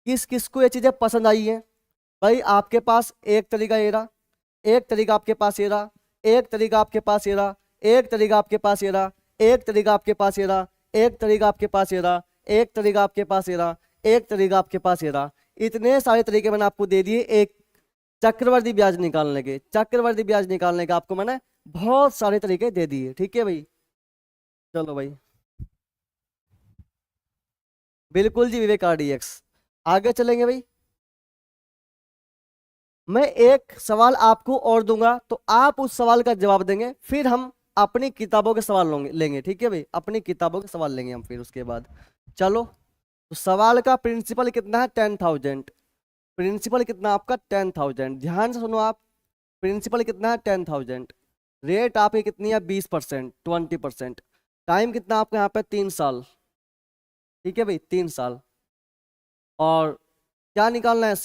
किस किस को ये चीजें पसंद आई है? भाई आपके पास एक तरीका ये रहा, एक तरीका आपके पास ये रहा, एक तरीका आपके पास ये रहा, एक तरीका आपके पास ये रहा, एक तरीका आपके पास ये रहा, एक तरीका आपके पास ये रहा, एक तरीका आपके पास ये रहा, एक तरीका आपके पास ये रहा। इतने सारे तरीके मैंने आपको दे दिए एक चक्रवर्ती ब्याज निकालने के। चक्रवर्ती ब्याज निकालने का आपको मैंने बहुत सारे तरीके दे दिए। ठीक है भाई, चलो भाई, बिल्कुल जी विवेक RDX। आगे चलेंगे भाई, मैं एक सवाल आपको और दूंगा तो आप उस सवाल का जवाब देंगे, फिर हम अपनी किताबों के सवाल लेंगे। ठीक है भाई, अपनी किताबों के सवाल लेंगे हम फिर उसके बाद। चलो, तो सवाल का प्रिंसिपल कितना है? 10,000। प्रिंसिपल कितना आपका? 10,000। ध्यान से सुनो आप, प्रिंसिपल कितना है? 10,000। रेट आपकी कितनी है? 20%, 20%। टाइम कितना आपका यहाँ पे? 3 साल। ठीक है भाई, 3 साल। और क्या निकालना है?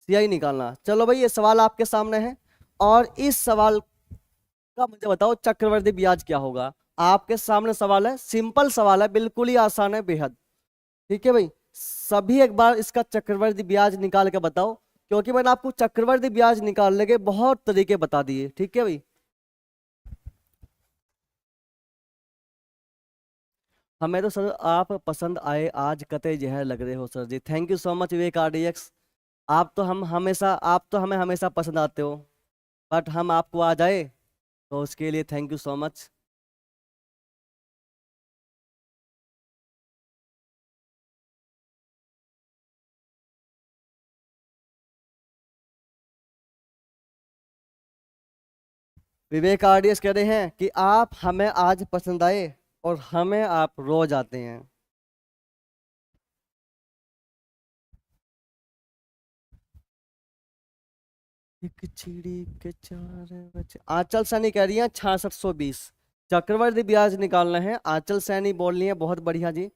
CI निकालना। चलो भाई, ये सवाल आपके सामने है, और इस सवाल का मुझे बताओ चक्रवर्ती ब्याज क्या होगा। आपके सामने सवाल है, सिंपल सवाल है, बिल्कुल ही आसान है बेहद। ठीक है भाई, सभी एक बार इसका चक्रवर्ती ब्याज निकाल के बताओ, क्योंकि मैंने आपको चक्रवर्ती ब्याज निकालने के बहुत तरीके बता दिए। ठीक है भाई, हमें तो सर आप पसंद आए, आज कतई जहर लग रहे हो sir ji. Thank you so much Vivek RDX। आप तो हमें हमेशा पसंद आते हो, बट हम आपको आ जाए तो उसके लिए thank you so much. Vivek RDX कह रहे हैं कि आप हमें आज पसंद आए और हमें आप रोज आते हैं। एक चिड़ी के 4 बच्चे। आंचल सैनी कह रही है 6620। चक्रवर्ती ब्याज निकालना है, आंचल सैनी बोल रही है, बहुत बढ़िया जी।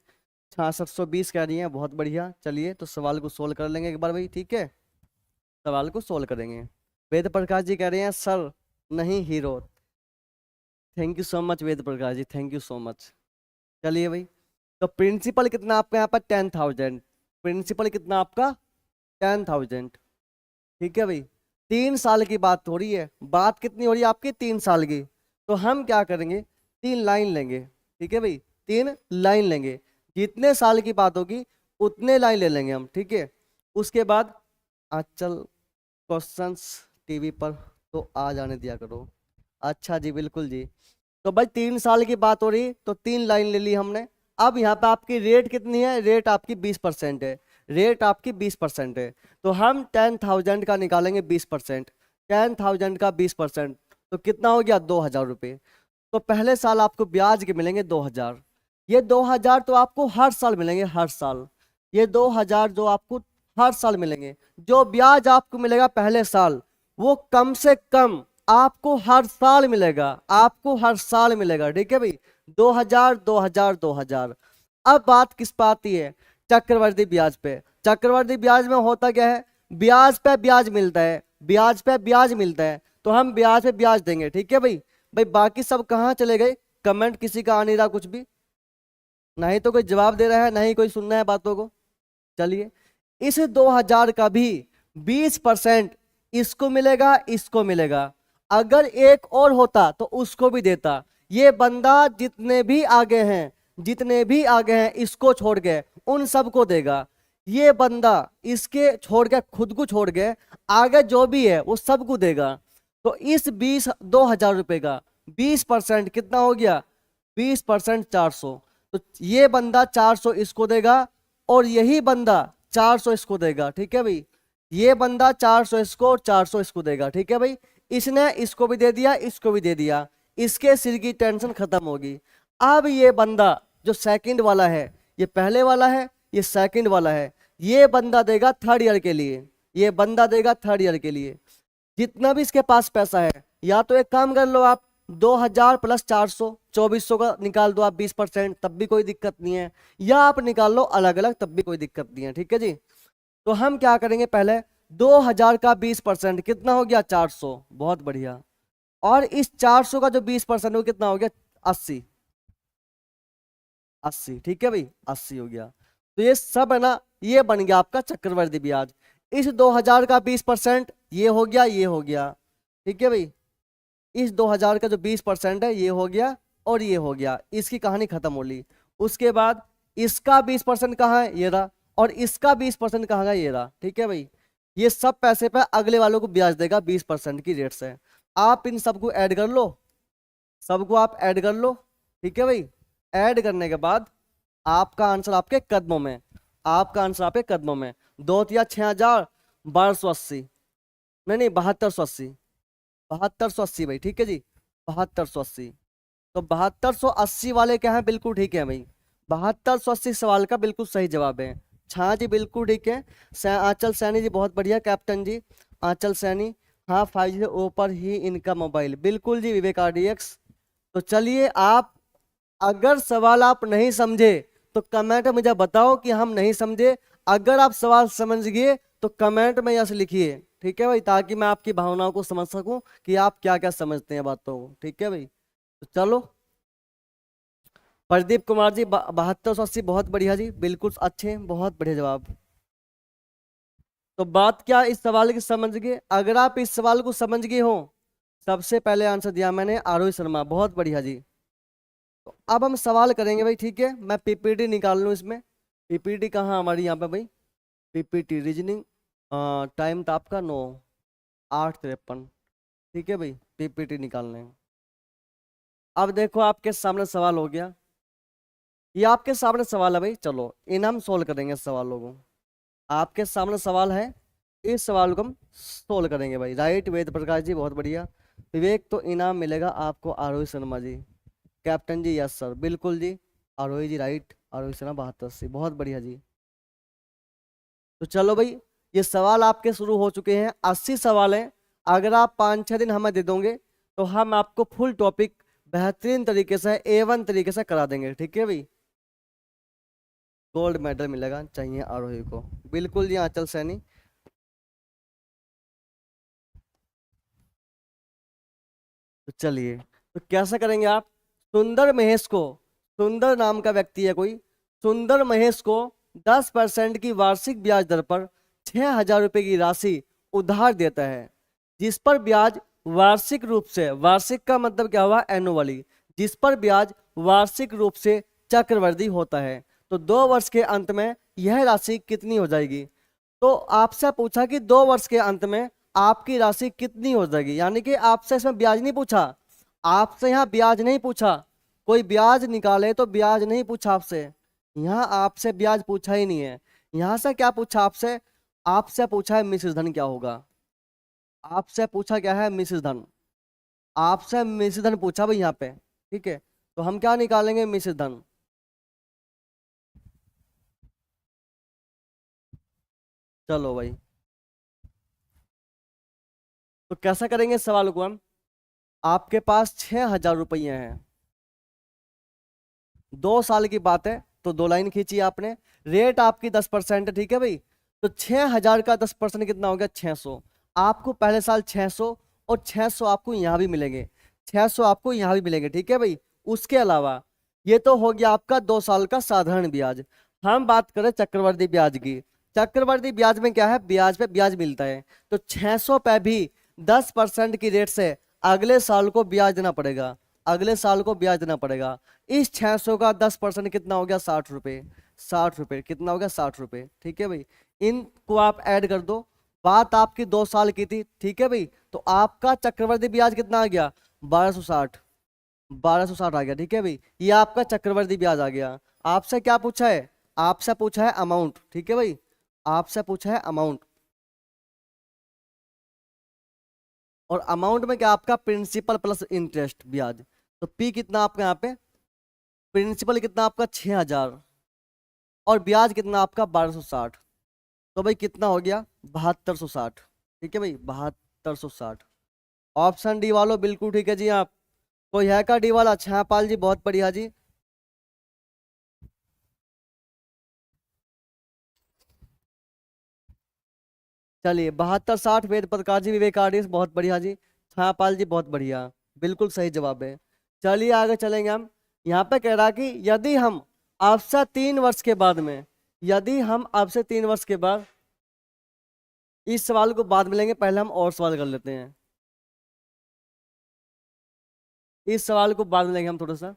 6620 कह रही है, बहुत बढ़िया। चलिए, तो सवाल को सोल्व कर लेंगे एक बार भाई। ठीक है, सवाल को सोल्व करेंगे। वेद प्रकाश जी कह रहे हैं सर नहीं hero. Thank you so much Ved Prakash ji, thank you so much. चलिए भाई, तो प्रिंसिपल कितना आपका यहाँ पर? 10,000। प्रिंसिपल कितना आपका? 10,000। ठीक है भाई, 3 साल की बात हो रही है। बात कितनी हो रही है आपकी? 3 साल की। तो हम क्या करेंगे? 3 लाइन लेंगे। ठीक है भाई, 3 लाइन लेंगे। जितने साल की बात होगी उतने लाइन ले लेंगे हम। ठीक है, उसके बाद आंचल क्वेश्चंस टीवी पर तो आ जाने दिया करो। अच्छा जी, बिल्कुल जी। तो भाई 3 साल की बात हो रही, तो 3 लाइन ले ली हमने। अब यहाँ पे आपकी रेट कितनी है? रेट आपकी 20% है। रेट आपकी 20% है, तो हम 10,000 का निकालेंगे 20%। 10,000 का 20%, तो कितना हो गया? 2,000 रुपये। तो पहले साल आपको ब्याज के मिलेंगे 2,000। ये 2,000 तो आपको हर साल मिलेंगे, हर साल। ये 2,000 जो आपको हर साल मिलेंगे, जो ब्याज आपको मिलेगा पहले साल, वो कम से कम आपको हर साल मिलेगा, आपको हर साल मिलेगा। ठीक है भाई, 2,000 2,000 2,000। अब बात किस पे आती है? चक्रवर्ती ब्याज पे। चक्रवर्ती ब्याज में होता क्या है? ब्याज पे ब्याज मिलता है, ब्याज पे ब्याज मिलता है, तो हम ब्याज पे ब्याज देंगे। ठीक है भाई। भाई बाकी सब कहाँ चले गए? कमेंट किसी का आ नहीं रहा कुछ भी, नहीं तो कोई जवाब दे रहा है, नहीं कोई सुन रहा है बातों को। चलिए, इस 2,000 का भी 20% इसको मिलेगा, इसको मिलेगा। अगर एक और होता तो उसको भी देता। ये बंदा जितने भी आगे हैं, जितने भी आगे हैं इसको छोड़ के उन सबको देगा। ये बंदा इसके छोड़ के, खुद को छोड़ के आगे जो भी है वो सबको देगा। तो इस 2,000 रुपए का 20% कितना हो गया? 20% 400। तो ये बंदा 400 इसको देगा, और यही बंदा 400 इसको देगा। ठीक है भाई, ये बंदा 400 इसको और 400 इसको देगा। ठीक है भाई, इसने इसको भी दे दिया, इसको भी दे दिया, इसके सिर की टेंशन खत्म होगी। अब ये बंदा जो सेकंड वाला है, ये पहले वाला है, ये सेकंड वाला है, ये बंदा देगा 3rd ईयर के लिए। ये बंदा देगा 3rd ईयर के लिए। जितना भी इसके पास पैसा है, या तो एक काम कर लो आप, 2,000 प्लस 400, 2,400 का निकाल दो आप 20%, तब भी कोई दिक्कत नहीं है। या आप निकाल लो अलग अलग, तब भी कोई दिक्कत नहीं है। ठीक है जी। तो हम क्या करेंगे, पहले 2000 का 20% कितना हो गया, 400। बहुत बढ़िया। और इस 400 का जो 20% वो कितना हो गया, 80। 80, ठीक है भाई, 80 हो गया। तो ये सब है ना, ये बन गया आपका चक्रवृद्धि ब्याज। इस 2000 का 20% ये हो गया, ये हो गया, ठीक है भाई। इस 2000 का जो 20% है ये हो गया और ये हो गया, इसकी कहानी खत्म हो ली। उसके बाद इसका 20% कहाँ है, ये रहा। और इसका 20% कहाँ है, ये रहा, ठीक है भाई। ये सब पैसे पे अगले वालों को ब्याज देगा 20% की रेट से। आप इन सबको ऐड कर लो, सबको आप ऐड कर लो, ठीक है भाई। ऐड करने के बाद आपका आंसर आपके कदमों में, आपका आंसर आपके कदमों में। 2 या 6 हजार, 1280, नहीं नहीं 7280, 7280 भाई, ठीक है जी, 7280। तो 7280 वाले क्या है, बिल्कुल ठीक है भाई। 7280 सवाल का बिल्कुल सही जवाब है। हाँ जी बिल्कुल ठीक है। आंचल सैनी जी बहुत बढ़िया, कैप्टन जी आंचल सैनी। हाँ 5G से ऊपर ही इनका मोबाइल, बिल्कुल जी विवेक RDX। तो चलिए, आप अगर सवाल आप नहीं समझे तो कमेंट में मुझे बताओ कि हम नहीं समझे। अगर आप सवाल समझ गए तो कमेंट में यस लिखिए, ठीक है भाई, ताकि मैं आपकी भावनाओं को समझ सकूं कि आप क्या क्या समझते हैं बातों को, ठीक है भाई। तो चलो, प्रदीप कुमार जी 7280, बहुत बढ़िया जी, बिल्कुल अच्छे, बहुत बढ़िया जवाब। तो बात क्या इस सवाल की समझ गए, अगर आप इस सवाल को समझ गए हो, सबसे पहले आंसर दिया मैंने आरोही शर्मा, बहुत बढ़िया जी। तो अब हम सवाल करेंगे भाई, ठीक है। मैं पीपीटी निकाल लूँ इसमें। पीपीटी कहाँ हमारी यहाँ पे भाई, पीपीटी रीजनिंग। टाइम था आपका 9:08:53, ठीक है भाई, पीपीटी निकालने हैं। अब देखो आपके सामने सवाल हो गया, ये आपके सामने सवाल है भाई, चलो इन हम सोल्व करेंगे इस सवालों को। आपके सामने सवाल है, इस सवाल को हम सोल्व करेंगे भाई। राइट वेद प्रकाश जी बहुत बढ़िया। विवेक, तो इनाम मिलेगा आपको आरोही शर्मा जी। कैप्टन जी यस सर, बिल्कुल जी। आरोही जी राइट, आरोही शर्मा 7280, बहुत बढ़िया जी। तो चलो भाई, ये सवाल आपके शुरू हो चुके हैं, 80 सवाल हैं। अगर आप 5-6 दिन हमें दे दोगे तो हम आपको फुल टॉपिक बेहतरीन तरीके से A1 तरीके से करा देंगे, ठीक है भाई। गोल्ड मेडल मिलेगा चाहिए आरोही को, बिल्कुल जी आंचल सैनी। तो चलिए, तो कैसे करेंगे आप, सुंदर महेश को, सुंदर नाम का व्यक्ति है कोई, सुंदर महेश को 10% की वार्षिक ब्याज दर पर 6,000 रुपए की राशि उधार देता है, जिस पर ब्याज वार्षिक रूप से, वार्षिक का मतलब क्या हुआ, एनुअली, जिस पर ब्याज वार्षिक रूप से चक्रवृद्धि होता है। तो 2 वर्ष के अंत में यह राशि कितनी हो जाएगी। तो आपसे पूछा कि 2 वर्ष के अंत में आपकी राशि कितनी हो जाएगी, यानी कि आपसे इसमें ब्याज नहीं पूछा, आपसे यहाँ ब्याज नहीं पूछा, कोई ब्याज निकाले तो ब्याज नहीं पूछा आपसे, यहाँ आपसे ब्याज पूछा ही नहीं है। यहाँ से क्या पूछा आपसे, आपसे पूछा है मिश्र धन क्या होगा, आपसे पूछा क्या है, मिश्र धन। आपसे मिश्र धन पूछा भाई यहाँ पे, ठीक है। तो हम क्या निकालेंगे, मिश्र धन। चलो भाई, तो कैसा करेंगे इस सवाल को हम, आपके पास 6,000 रुपये हैं, 2 साल की बात है, तो 2 लाइन खींची आपने। रेट आपकी 10% है, ठीक है भाई। तो 6,000 का 10% कितना हो गया, 600। आपको पहले साल 600 और 600 आपको यहाँ भी मिलेंगे, 600 आपको यहाँ भी मिलेंगे, ठीक है भाई। उसके अलावा ये तो हो गया आपका 2 साल का साधारण ब्याज। हम बात करें चक्रवर्ती ब्याज की। चक्रवर्ती ब्याज में क्या है, ब्याज पे ब्याज मिलता है। तो 600 पे भी 10% की रेट से अगले साल को ब्याज देना पड़ेगा, अगले साल को ब्याज देना पड़ेगा। इस 600 का 10% कितना हो गया, 60 रुपए, 60 रुपए कितना हो गया, 60 रुपए, ठीक है भाई। इनको आप ऐड कर दो, बात आपकी 2 साल की थी, ठीक है भाई। तो आपका चक्रवर्ती ब्याज कितना आ गया, 1260, 1260 आ गया, ठीक है भाई। ये आपका चक्रवर्ती ब्याज आ गया। आपसे क्या पूछा है, आपसे पूछा है अमाउंट, ठीक है भाई, आपसे पूछा है अमाउंट। और अमाउंट में क्या आपका प्रिंसिपल प्लस इंटरेस्ट ब्याज। तो पी कितना आपका यहाँ पे, प्रिंसिपल कितना आपका 6,000 और ब्याज कितना आपका 1260। तो भाई कितना हो गया, 7260, ठीक है भाई, 7260। ऑप्शन डी वालों बिल्कुल ठीक है जी। आप कोई है का डी वाला, अच्छा पाल जी बहुत बढ़िया जी। चलिए 72 60 वेद प्रकार जी, विवेक आर्यस बहुत बढ़िया जी, छापाल जी बहुत बढ़िया, बिल्कुल सही जवाब है। चलिए आगे चलेंगे हम। यहाँ पे कह रहा कि यदि हम आपसे 3 वर्ष के बाद में, यदि हम आपसे 3 वर्ष के बाद, इस सवाल को बाद में लेंगे, पहले हम और सवाल कर लेते हैं। इस सवाल को बाद में लेंगे हम थोड़ा सा।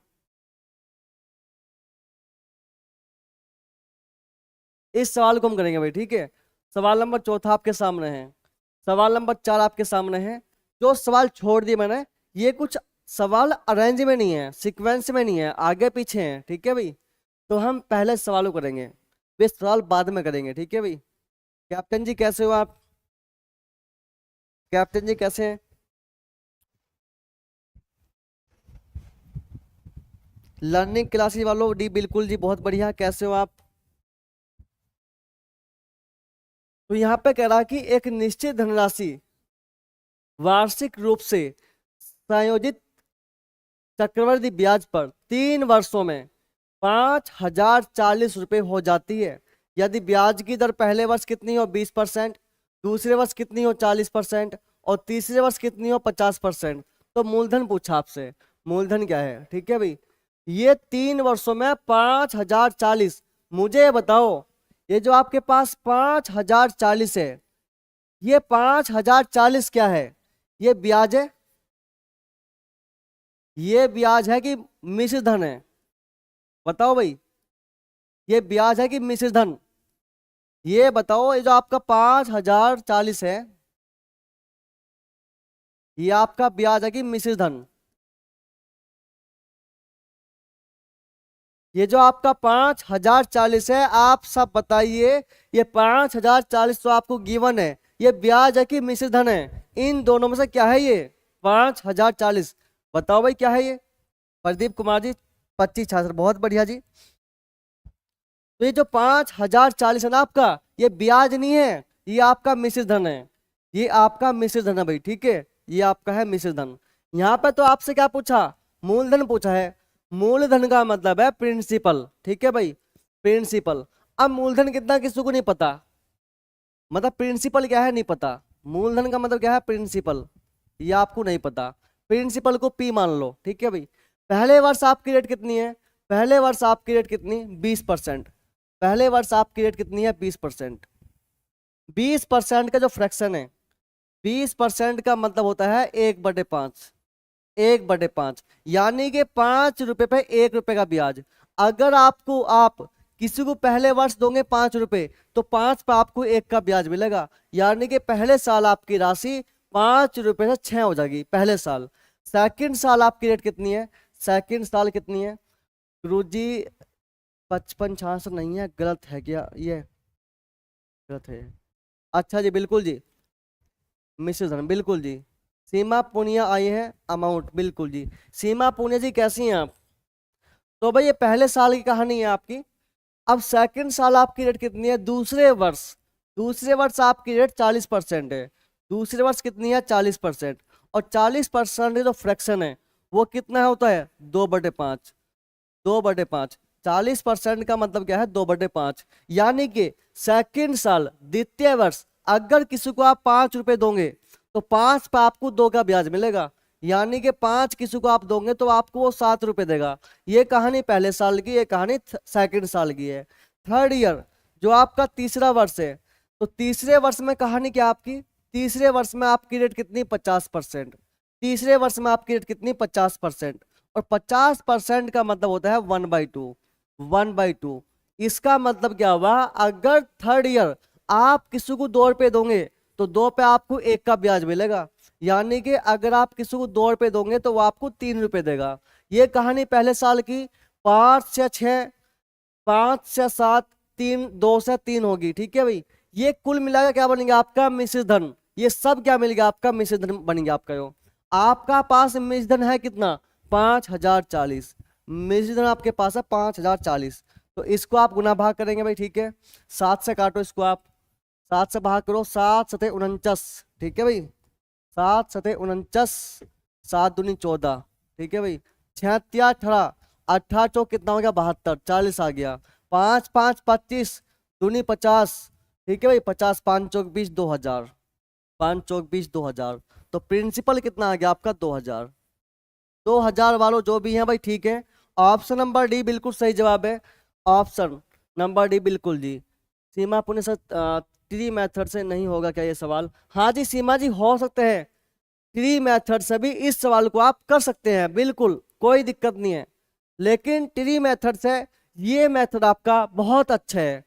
इस सवाल को हम करेंगे भाई, ठीक है। सवाल नंबर चौथा आपके सामने है, सवाल नंबर 4 आपके सामने है। जो सवाल छोड़ दिए मैंने, ये कुछ सवाल अरेंज में नहीं है, सीक्वेंस में नहीं है, आगे पीछे हैं, ठीक है भाई। तो हम पहले सवालों करेंगे, वे सवाल बाद में करेंगे, ठीक है भाई। कैप्टन जी कैसे हो आप? कैप्टन जी कैसे हैं? लर्निंग क्लासेस वालों डी बिल्कुल जी बहुत बढ़िया, कैसे हो आप? तो यहाँ पे कह रहा है कि एक निश्चित धनराशि वार्षिक रूप से संयोजित चक्रवृद्धि ब्याज पर 3 वर्षों में 5,040 रुपये हो जाती है। यदि ब्याज की दर पहले वर्ष कितनी हो 20%, दूसरे वर्ष कितनी हो 40% और तीसरे वर्ष कितनी हो 50%। तो मूलधन पूछा आपसे, मूलधन क्या है, ठीक है भाई। ये 3 वर्षों में 5,040, मुझे ये बताओ, ये जो आपके पास 5,040 है, ये 5,040 क्या है? ये ब्याज है, ये ब्याज है कि मिश्र धन है? बताओ भाई, ये ब्याज है कि मिश्र धन? ये बताओ, ये जो आपका 5,040 है, ये आपका ब्याज है कि मिश्र धन? ये जो आपका 5,040 है, आप सब बताइए, ये 5,040 तो आपको गिवन है, ये ब्याज है कि मिश्र धन है? इन दोनों में से क्या है ये 5,040? बताओ भाई क्या है ये? प्रदीप कुमार जी 25 छात्र, बहुत बढ़िया जी। तो ये जो 5,040 है ना आपका, ये ब्याज नहीं है, ये आपका मिश्र धन है, ये आपका मिश्र धन है भाई, ठीक है। ये आपका है मिश्र धन। यहाँ पे तो आपसे क्या पूछा? मूलधन पूछा है। मूलधन का मतलब है प्रिंसिपल, ठीक है भाई, प्रिंसिपल। अब मूलधन कितना किसी को नहीं पता, मतलब प्रिंसिपल क्या है नहीं पता। मूलधन का मतलब क्या है? प्रिंसिपल। ये आपको नहीं पता, प्रिंसिपल को पी मान लो, ठीक है भाई। पहले वर्ष आपकी रेट कितनी है? पहले वर्ष आपकी रेट कितनी? 20%। पहले वर्ष आपकी रेट कितनी है? 20%। 20% का जो फ्रैक्शन है, 20% का मतलब होता है 1/5। 1/5 यानी कि 5 रुपए पे 1 रुपए का ब्याज। अगर आपको, आप किसी को पहले वर्ष दोगे 5 रुपए, तो 5 पे आपको 1 का ब्याज मिलेगा, यानी कि पहले साल आपकी राशि 5 रुपए से 6 हो जाएगी पहले साल। सेकंड साल आपकी रेट कितनी है? सेकंड साल कितनी है गुरुजी? 55 66 नहीं है, गलत है क्या ये? गलत है। अच्छा जी, बिल्कुल जी, मिश्र धन, बिल्कुल जी। सीमा पुनिया आई है, अमाउंट, बिल्कुल जी। सीमा पुनिया जी कैसी हैं आप? तो भाई ये पहले साल की कहानी है आपकी। अब सेकंड साल आपकी रेट कितनी है? दूसरे वर्ष, दूसरे वर्ष आपकी रेट 40% है। दूसरे वर्ष कितनी है? 40%। और 40% जो फ्रैक्शन है वो कितना होता है? 2/5। 2/5, 40% का मतलब क्या है? 2/5। यानी कि सेकंड साल, द्वितीय वर्ष, अगर किसी को आप 5 रुपए दोगे तो 5 पे आपको 2 का ब्याज मिलेगा, यानी कि 5 किसी को आप दोगे तो आपको वो 7 रुपए देगा। ये कहानी पहले साल की, ये कहानी सेकंड साल की है। थर्ड ईयर जो आपका तीसरा वर्ष है, तो तीसरे वर्ष में कहानी क्या आपकी? तीसरे वर्ष में आपकी रेट कितनी? 50%। तीसरे वर्ष में आपकी रेट कितनी? 50%। और 50% का मतलब होता है 1/2। 1/2, इसका मतलब क्या हुआ? अगर थर्ड ईयर आप किसी को 2 रुपए दोगे तो 2 पे आपको 1 का ब्याज मिलेगा, यानी कि अगर आप किसी को 2 रुपए दोगे तो वो आपको 3 रुपए देगा। ये कहानी पहले साल की। 5 से 6, 5 से 7, 2 से 3 होगी, ठीक है भाई। ये कुल मिलाकर क्या बनेगा? आपका मिश्र धन। ये सब क्या मिल गया? आपका मिश्र धन बन गया आपका। यो आपका पास मिश्र धन है कितना? 5,040। मिश्र धन आपके पास है 5,040। तो इसको आप गुना भाग करेंगे भाई, ठीक है। 7 से काटो इसको आप, 7 से भाग करो, 7 सते 49, ठीक है भाई। 7 सते 49, 7 दूनी 14, ठीक है भाई। 6 18, 18 चौक कितना हो गया? 72, 40 आ गया। 5 5 25, दूनी 50, ठीक है भाई, 50 5 चौक 20 2000, 5 चौक 20 2000, तो प्रिंसिपल कितना आ गया आपका 2000। 2000 वालों जो भी हैं भाई, ठीक है। ऑप्शन नंबर डी बिल्कुल सही जवाब है। ऑप्शन नंबर डी बिल्कुल जी। सीमा पुण्य सर, ट्री मेथड से नहीं होगा क्या ये सवाल? हाँ जी सीमा जी, हो सकते हैं। ट्री मेथड से भी इस सवाल को आप कर सकते हैं, बिल्कुल कोई दिक्कत नहीं है। लेकिन ट्री मेथड से ये मेथड आपका बहुत अच्छा है।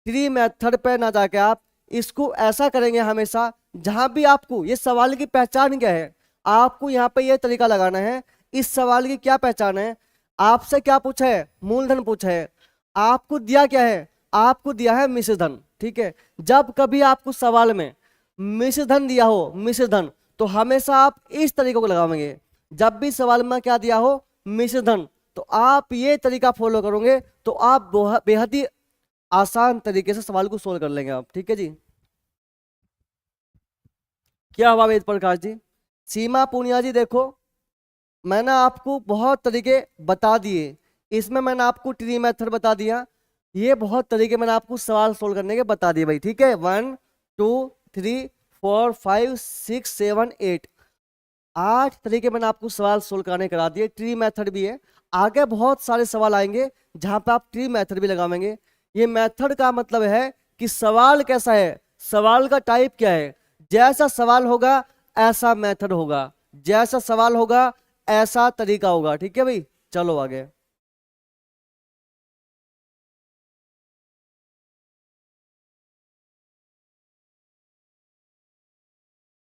ट्री मेथड पे ना जाके आप इसको ऐसा करेंगे हमेशा, जहां भी आपको ये सवाल की पहचान क्या है, आपको यहाँ पे ये तरीका लगाना है। इस सवाल की क्या पहचान है? आपसे क्या पूछा है? मूलधन पूछा है। आपको दिया क्या है? आपको दिया है मिश्रधन, ठीक है। जब कभी आपको सवाल में मिश्रधन दिया हो, मिश्रधन, तो हमेशा आप इस तरीके को लगाएंगे। जब भी सवाल में क्या दिया हो, मिश्रधन, तो आप ये तरीका फॉलो करोगे तो आप बेहद ही आसान तरीके से सवाल को सोल्व कर लेंगे आप, ठीक है जी। क्या हुआ वेद प्रकाश जी? सीमा पुनिया जी देखो, मैंने आपको बहुत तरीके बता दिए। इसमें मैंने आपको ट्री मेथड बता दिया, ये बहुत तरीके मैंने आपको सवाल सोल्व करने के बता दिए भाई, ठीक है। 1 2 3 4 5 6 7 8, 8 तरीके मैंने आपको सवाल सोल्व करने करा दिए। ट्री मेथड भी है, आगे बहुत सारे सवाल आएंगे जहां पे आप ट्री मेथड भी लगावेंगे। ये मेथड का मतलब है कि सवाल कैसा है, सवाल का टाइप क्या है। जैसा सवाल होगा ऐसा मेथड होगा, जैसा सवाल होगा ऐसा तरीका होगा, ठीक है भाई। चलो आगे।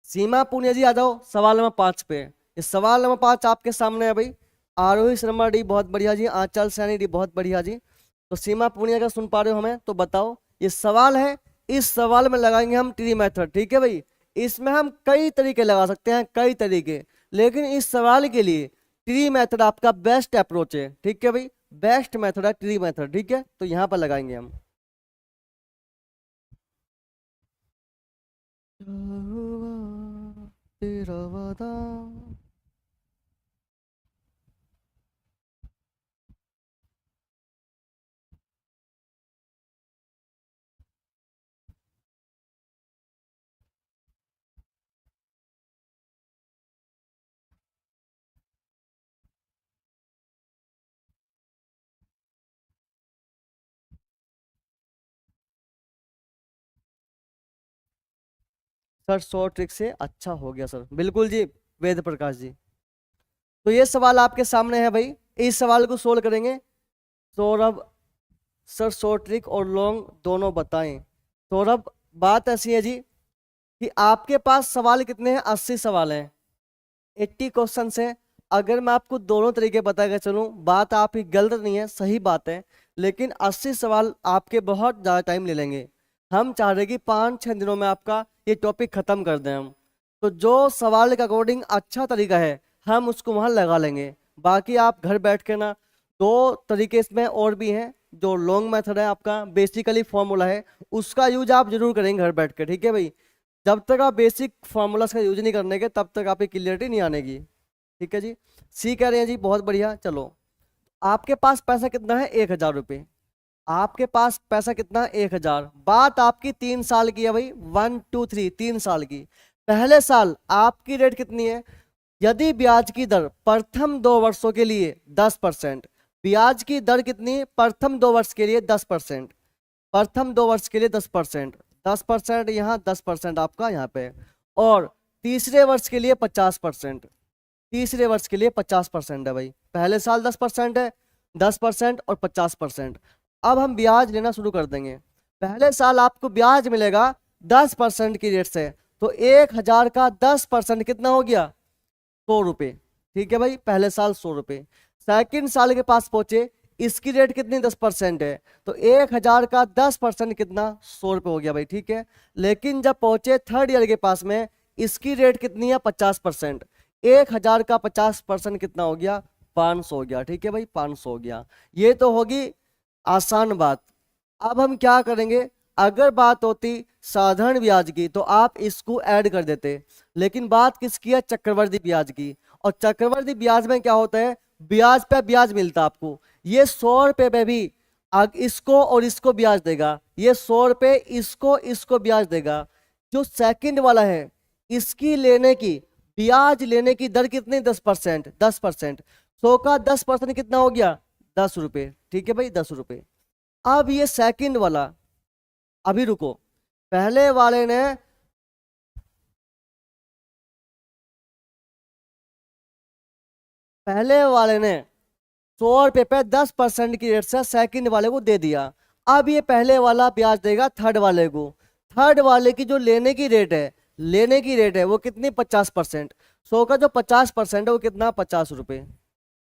सीमा पुनिया जी आ जाओ सवाल नंबर 5 पे। इस सवाल नंबर 5 आपके सामने है भाई। आरोही शर्मा डी बहुत बढ़िया जी, आंचल सैनी डी बहुत बढ़िया जी। तो सीमा पुनिया का सुन पा रहे हो हमें, तो बताओ ये सवाल है। इस सवाल में लगाएंगे हम ट्री मेथड, ठीक है भाई। इसमें हम कई तरीके लगा सकते हैं, कई तरीके, लेकिन इस सवाल के लिए ट्री मेथड आपका बेस्ट अप्रोच है, ठीक है भाई। बेस्ट मेथड है ट्री मेथड, ठीक है। तो यहाँ पर लगाएंगे हम। क्या हुआ तेरा वादा। सर 100 ट्रिक से अच्छा हो गया सर, बिल्कुल जी। वेद प्रकाश जी, तो ये सवाल आपके सामने है भाई। इस सवाल को सोल्व करेंगे। सौरभ सर 100 ट्रिक और लॉन्ग दोनों बताएं। सौरभ, बात ऐसी है जी कि आपके पास सवाल कितने हैं? 80 सवाल हैं, 80 क्वेश्चन है। अगर मैं आपको दोनों तरीके बता के चलूं, बात आपकी गलत नहीं है, सही बात है। लेकिन 80 सवाल आपके बहुत ज़्यादा टाइम ले लेंगे। हम चाह रहे कि 5-6 दिनों में आपका ये टॉपिक खत्म कर दें हम। तो जो सवाल के अकॉर्डिंग अच्छा तरीका है हम उसको वहां लगा लेंगे। बाकी आप घर बैठ के ना, दो तरीके इसमें और भी हैं। जो लॉन्ग मेथड है आपका, बेसिकली फॉर्मूला है, उसका यूज आप जरूर करेंगे घर बैठ के, ठीक है भाई। जब तक आप बेसिक फॉर्मूलाज का यूज नहीं करने के तब तक आपकी क्लियरिटी नहीं आने की, ठीक है जी। सी कह रहे हैं जी, बहुत बढ़िया। चलो, आपके पास पैसा कितना है? 1000 रुपये। आपके पास पैसा कितना? 1000। बात आपकी 3 साल की है भाई, 1 2 3, 3 साल की। पहले साल आपकी रेट कितनी है? यदि ब्याज की दर प्रथम 2 वर्षों के लिए 10%, ब्याज की दर कितनी? प्रथम 2 वर्ष के लिए 10%, प्रथम 2 वर्ष के लिए 10%, 10% यहाँ, 10% आपका यहाँ पे। और तीसरे वर्ष के लिए 50%, तीसरे वर्ष के लिए 50% है भाई। पहले साल 10% है, 10% और 50%। अब हम ब्याज लेना शुरू कर देंगे। पहले साल आपको ब्याज मिलेगा 10% की रेट से, तो 1000 का 10% कितना हो गया? 100 रुपये, ठीक है भाई। पहले साल 100 रुपये। सेकंड साल के पास पहुंचे, इसकी रेट कितनी? 10% है, तो 1000 का 10% कितना? 100 रुपये हो गया भाई, ठीक है। लेकिन जब पहुंचे थर्ड ईयर के पास में, इसकी रेट कितनी है? 50%। 1000 का 50% कितना हो गया? 500 हो गया, ठीक है भाई, 500 हो गया। ये तो होगी आसान बात। अब हम क्या करेंगे? अगर बात होती साधारण ब्याज की तो आप इसको ऐड कर देते, लेकिन बात किसकी है? चक्रवर्ती ब्याज की। और चक्रवर्ती ब्याज में क्या होता है? ब्याज पे ब्याज मिलता है आपको। ये 100 रुपये पे भी इसको और इसको ब्याज देगा, ये 100 रुपये इसको इसको ब्याज देगा। जो सेकंड वाला है इसकी लेने की ब्याज लेने की दर कितनी, 10%, 10%। 100 का 10% कितना हो गया, 10 रुपये। ठीक है भाई, 10 रुपये। अब ये सेकंड वाला, अभी रुको, पहले वाले ने पहले वाले ने 100 रुपये पे 10% की रेट से सेकंड वाले को दे दिया। अब ये पहले वाला ब्याज देगा थर्ड वाले को। थर्ड वाले की जो लेने की रेट है, लेने की रेट है वो कितनी, 50%। 100 का जो 50% है वो कितना, 50 रुपये,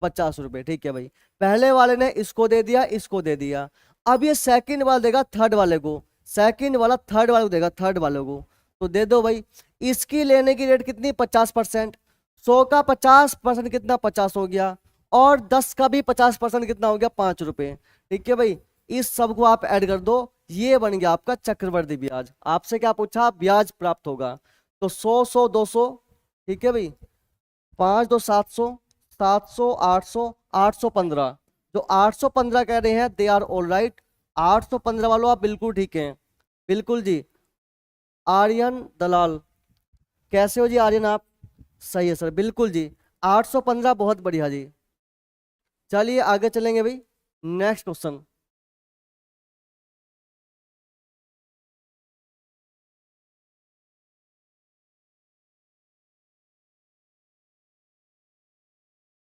50 रुपये। ठीक है भाई, पहले वाले ने इसको दे दिया, इसको दे दिया। अब ये सेकंड वाला देगा थर्ड वाले को, सेकंड वाला थर्ड वाले को देगा, थर्ड वाले को। तो दे दो भाई, इसकी लेने की रेट कितनी, 50%। 100 का 50% कितना, 50 हो गया। और 10 का भी 50% कितना हो गया, 5 रुपये। ठीक है भाई, इस सब को आप ऐड कर दो, ये बन गया आपका चक्रवृद्धि ब्याज। आपसे क्या पूछा, ब्याज प्राप्त होगा। तो 100, 100, 200, ठीक है भाई, 5 2 700, 700, 800, 815। जो 815 कह रहे हैं दे आर ऑल राइट। 815 वालों आप बिल्कुल ठीक हैं, बिल्कुल जी। आर्यन दलाल, कैसे हो जी आर्यन आप, सही है सर, बिल्कुल जी। 815 बहुत बढ़िया जी। चलिए आगे चलेंगे भाई, नेक्स्ट क्वेश्चन।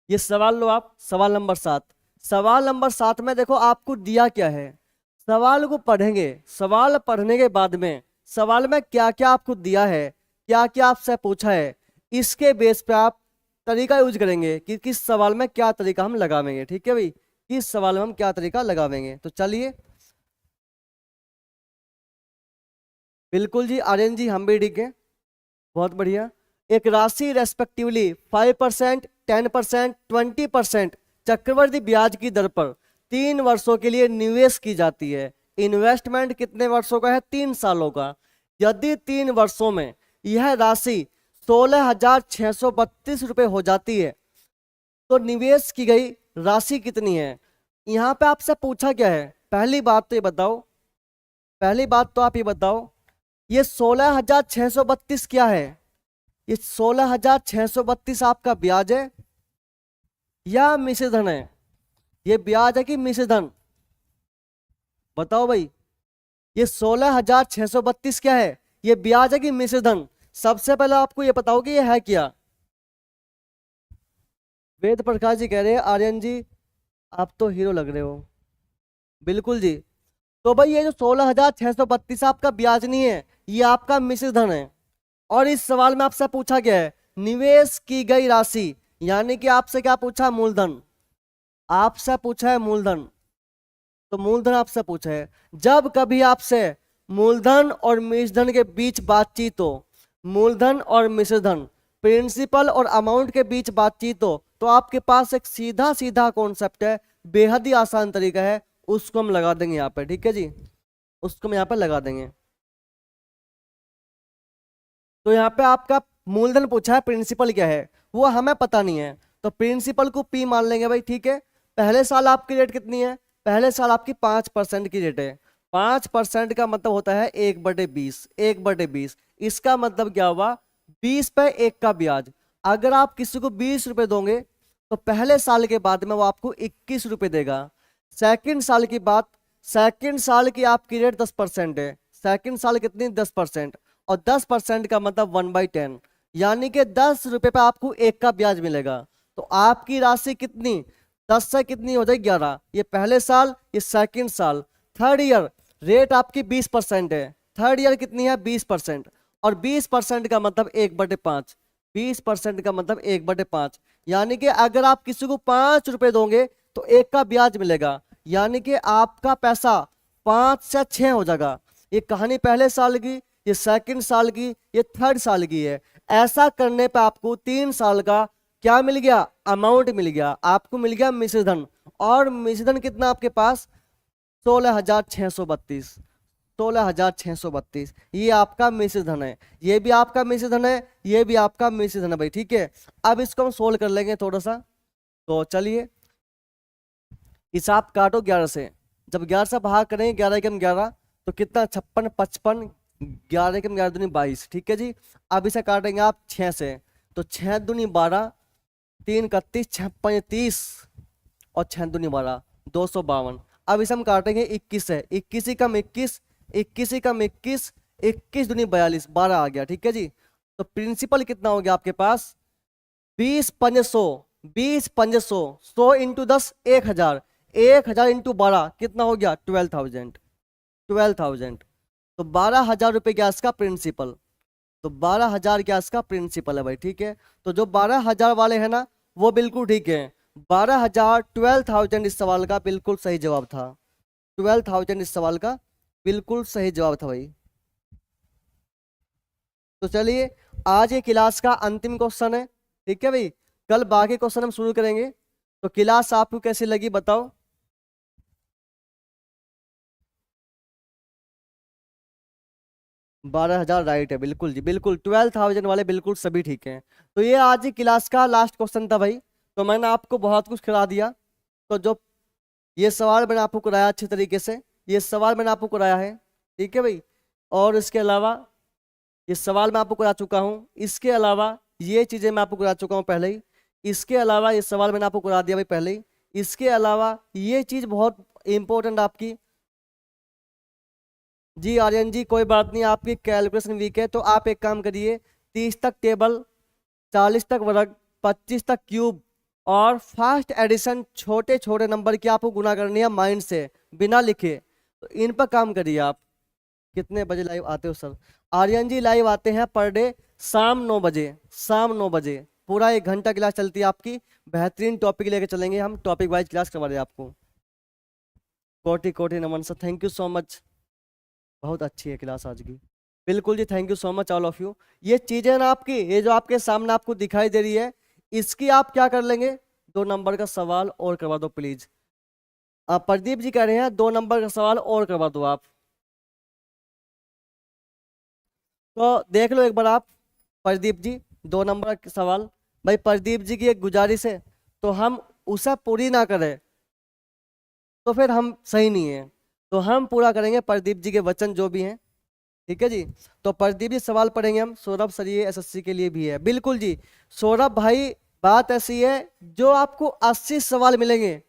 ये सवाल लो आप, सवाल नंबर 7। सवाल नंबर 7 में देखो आपको दिया क्या है, सवाल को पढ़ेंगे। सवाल पढ़ने के बाद में सवाल में क्या क्या आपको दिया है, क्या क्या आपसे पूछा है, इसके बेस पे आप तरीका यूज करेंगे कि किस सवाल में क्या तरीका हम लगावेंगे। ठीक है भाई, किस सवाल में हम क्या तरीका लगावेंगे। तो चलिए, बिल्कुल जी आर्यन जी, हम भी ठीक है, बहुत बढ़िया। एक राशि रेस्पेक्टिवली 5%, 10%, 20% चक्रवृद्धि ब्याज की दर पर 3 वर्षों के लिए निवेश की जाती है। इन्वेस्टमेंट कितने वर्षों का है, 3 सालों का। यदि 3 वर्षों में यह राशि 16,632 रुपये हो जाती है तो निवेश की गई राशि कितनी है। यहाँ पे आपसे पूछा क्या है, पहली बात तो ये बताओ, पहली बात तो आप ये बताओ, ये 16,632 क्या है, ये 16,632 आपका ब्याज है या मिश्रधन है, ये ब्याज है कि मिश्रधन, बताओ भाई। ये 16,632 क्या है, ये ब्याज है कि मिश्रधन। सबसे पहले आपको ये बताओ कि ये है क्या। वेद प्रकाश जी कह रहे हैं आर्यन जी आप तो हीरो लग रहे हो, बिल्कुल जी। तो भाई ये जो 16,632 आपका ब्याज नहीं है, ये आपका मिश्रधन है। और इस सवाल में आपसे पूछा गया है निवेश की गई राशि, यानी कि आपसे क्या पूछा, मूलधन। आपसे पूछा है मूलधन, तो मूलधन आपसे पूछा है। जब कभी आपसे मूलधन और मिश्रधन के बीच बातचीत हो, मूलधन और मिश्रधन, प्रिंसिपल और अमाउंट के बीच बातचीत हो, तो आपके पास एक सीधा सीधा कॉन्सेप्ट है, बेहद ही आसान तरीका है, उसको हम लगा देंगे यहाँ पे। ठीक है जी, उसको हम यहाँ पे लगा देंगे। तो यहाँ पे आपका मूलधन पूछा है, प्रिंसिपल क्या है वो हमें पता नहीं है, तो प्रिंसिपल को पी मान लेंगे भाई। ठीक है, पहले साल आपकी रेट कितनी है, पहले साल आपकी 5% की रेट है। 5% का मतलब होता है 1/20, 1/20। इसका मतलब क्या हुआ, 20 पे 1 का ब्याज। अगर आप किसी को 20 रुपए दोगे तो पहले साल के बाद में वो आपको 21 रुपए देगा। सेकंड साल की बात, सेकंड साल की आपकी रेट 10% है। सेकंड साल कितनी, 10%। और 10% का मतलब 1/10, यानी कि 10 रुपए पे आपको 1 का ब्याज मिलेगा। तो आपकी राशि कितनी, 10 से कितनी हो जाएगी, 11। ये पहले साल, ये सेकंड साल। थर्ड ईयर रेट आपकी 20% है, थर्ड ईयर कितनी है, 20%। और 20% का मतलब 1/5, 20% का मतलब 1/5, यानी कि अगर आप किसी को 5 रुपए दोगे तो 1 का ब्याज मिलेगा, यानी कि आपका पैसा 5 से 6 हो जाएगा। ये कहानी पहले साल की, ये सेकंड साल की, ये थर्ड साल की है। ऐसा करने पे आपको 3 साल का क्या मिल गया, अमाउंट मिल गया, आपको मिल गया मिश्रधन। और मिश्रधन कितना आपके पास, 16,632, 16,632। ये आपका मिश्रधन है, ये भी आपका मिश्रधन है, ये भी आपका मिश्रधन है भाई। ठीक है, अब इसको हम सोल्व कर लेंगे थोड़ा सा। तो चलिए, हिसाब काटो 11 से, जब 11 से भाग करेंगे, 11 के हम 11, तो कितना 56, 55, 11 के 11 दूनी 22, ठीक है जी। अब इसे काटेंगे आप 6 से, तो 6 दूनी 12, 3 31, 6 5 30 और 6 दूनी 12, 252। अब इसे हम काटेंगे 21 से, 21 ही कम 21, 21 ही कम 21, 21 दूनी 42, 12 आ गया, ठीक है जी। तो प्रिंसिपल कितना हो गया आपके पास 20 5 100, 20 5 100, 100 इंटू 10 1000, 1000 इंटू 12 कितना हो गया 12,000, 12,000। तो 12,000 रुपये गैस का प्रिंसिपल, तो 12,000 गैस का प्रिंसिपल है भाई, ठीक है। तो जो 12,000 वाले हैं ना वो बिल्कुल ठीक है, 12,000, 12,000 इस सवाल का बिल्कुल सही जवाब था, 12,000 इस सवाल का बिल्कुल सही जवाब था भाई। तो चलिए आज ये क्लास का अंतिम क्वेश्चन है, ठीक है भाई। कल बाकी क्वेश्चन हम शुरू करेंगे। तो क्लास आपको कैसी लगी बताओ। 12,000 राइट है, बिल्कुल जी बिल्कुल, 12,000 वाले बिल्कुल सभी ठीक हैं। तो ये आज की क्लास का लास्ट क्वेश्चन था भाई। तो मैंने आपको बहुत कुछ करा दिया। तो जो ये सवाल मैंने आपको कराया अच्छे तरीके से, ये सवाल मैंने आपको कराया है, ठीक है भाई। और इसके अलावा ये सवाल मैं आपको करा चुका हूँ, इसके अलावा ये चीज़ें मैं आपको करा चुका हूँ पहले ही, इसके अलावा ये सवाल मैंने आपको करा दिया भाई पहले ही, इसके अलावा ये चीज़ बहुत इंपॉर्टेंट आपकी। जी आर्यन जी कोई बात नहीं, आपकी कैलकुलेशन वीक है तो आप एक काम करिए, 30 तक टेबल, 40 तक वर्ग, 25 तक क्यूब और फर्स्ट एडिशन छोटे छोटे नंबर की आपको गुना करनी है माइंड से बिना लिखे। तो इन पर काम करिए आप। कितने बजे लाइव आते हो सर? आर्यन जी लाइव आते हैं पर डे शाम 9 बजे, शाम 9 बजे पूरा 1 घंटा क्लास चलती है आपकी। बेहतरीन टॉपिक लेके चलेंगे हम, टॉपिक वाइज क्लास करवा रहे हैं आपको। कोटि कोटि नमन sir, thank you so much, बहुत अच्छी है क्लास आज की। बिल्कुल जी, thank you so much all of you. ये चीजें ना आपकी, ये जो आपके सामने आपको दिखाई दे रही है, इसकी आप क्या कर लेंगे, 2 नंबर का सवाल और करवा दो प्लीज। प्रदीप जी कह रहे हैं 2 नंबर का सवाल और करवा दो आप। तो देख लो एक बार आप, प्रदीप जी 2 नंबर का सवाल। भाई प्रदीप जी की एक गुजारिश है, तो हम उसे पूरी ना करें तो फिर हम सही नहीं है। तो हम पूरा करेंगे प्रदीप जी के वचन जो भी हैं, ठीक है जी। तो प्रदीप जी सवाल पढ़ेंगे हम। सौरभ सर ये एसएससी के लिए भी है, बिल्कुल जी। सौरभ भाई बात ऐसी है, जो आपको 80 सवाल मिलेंगे,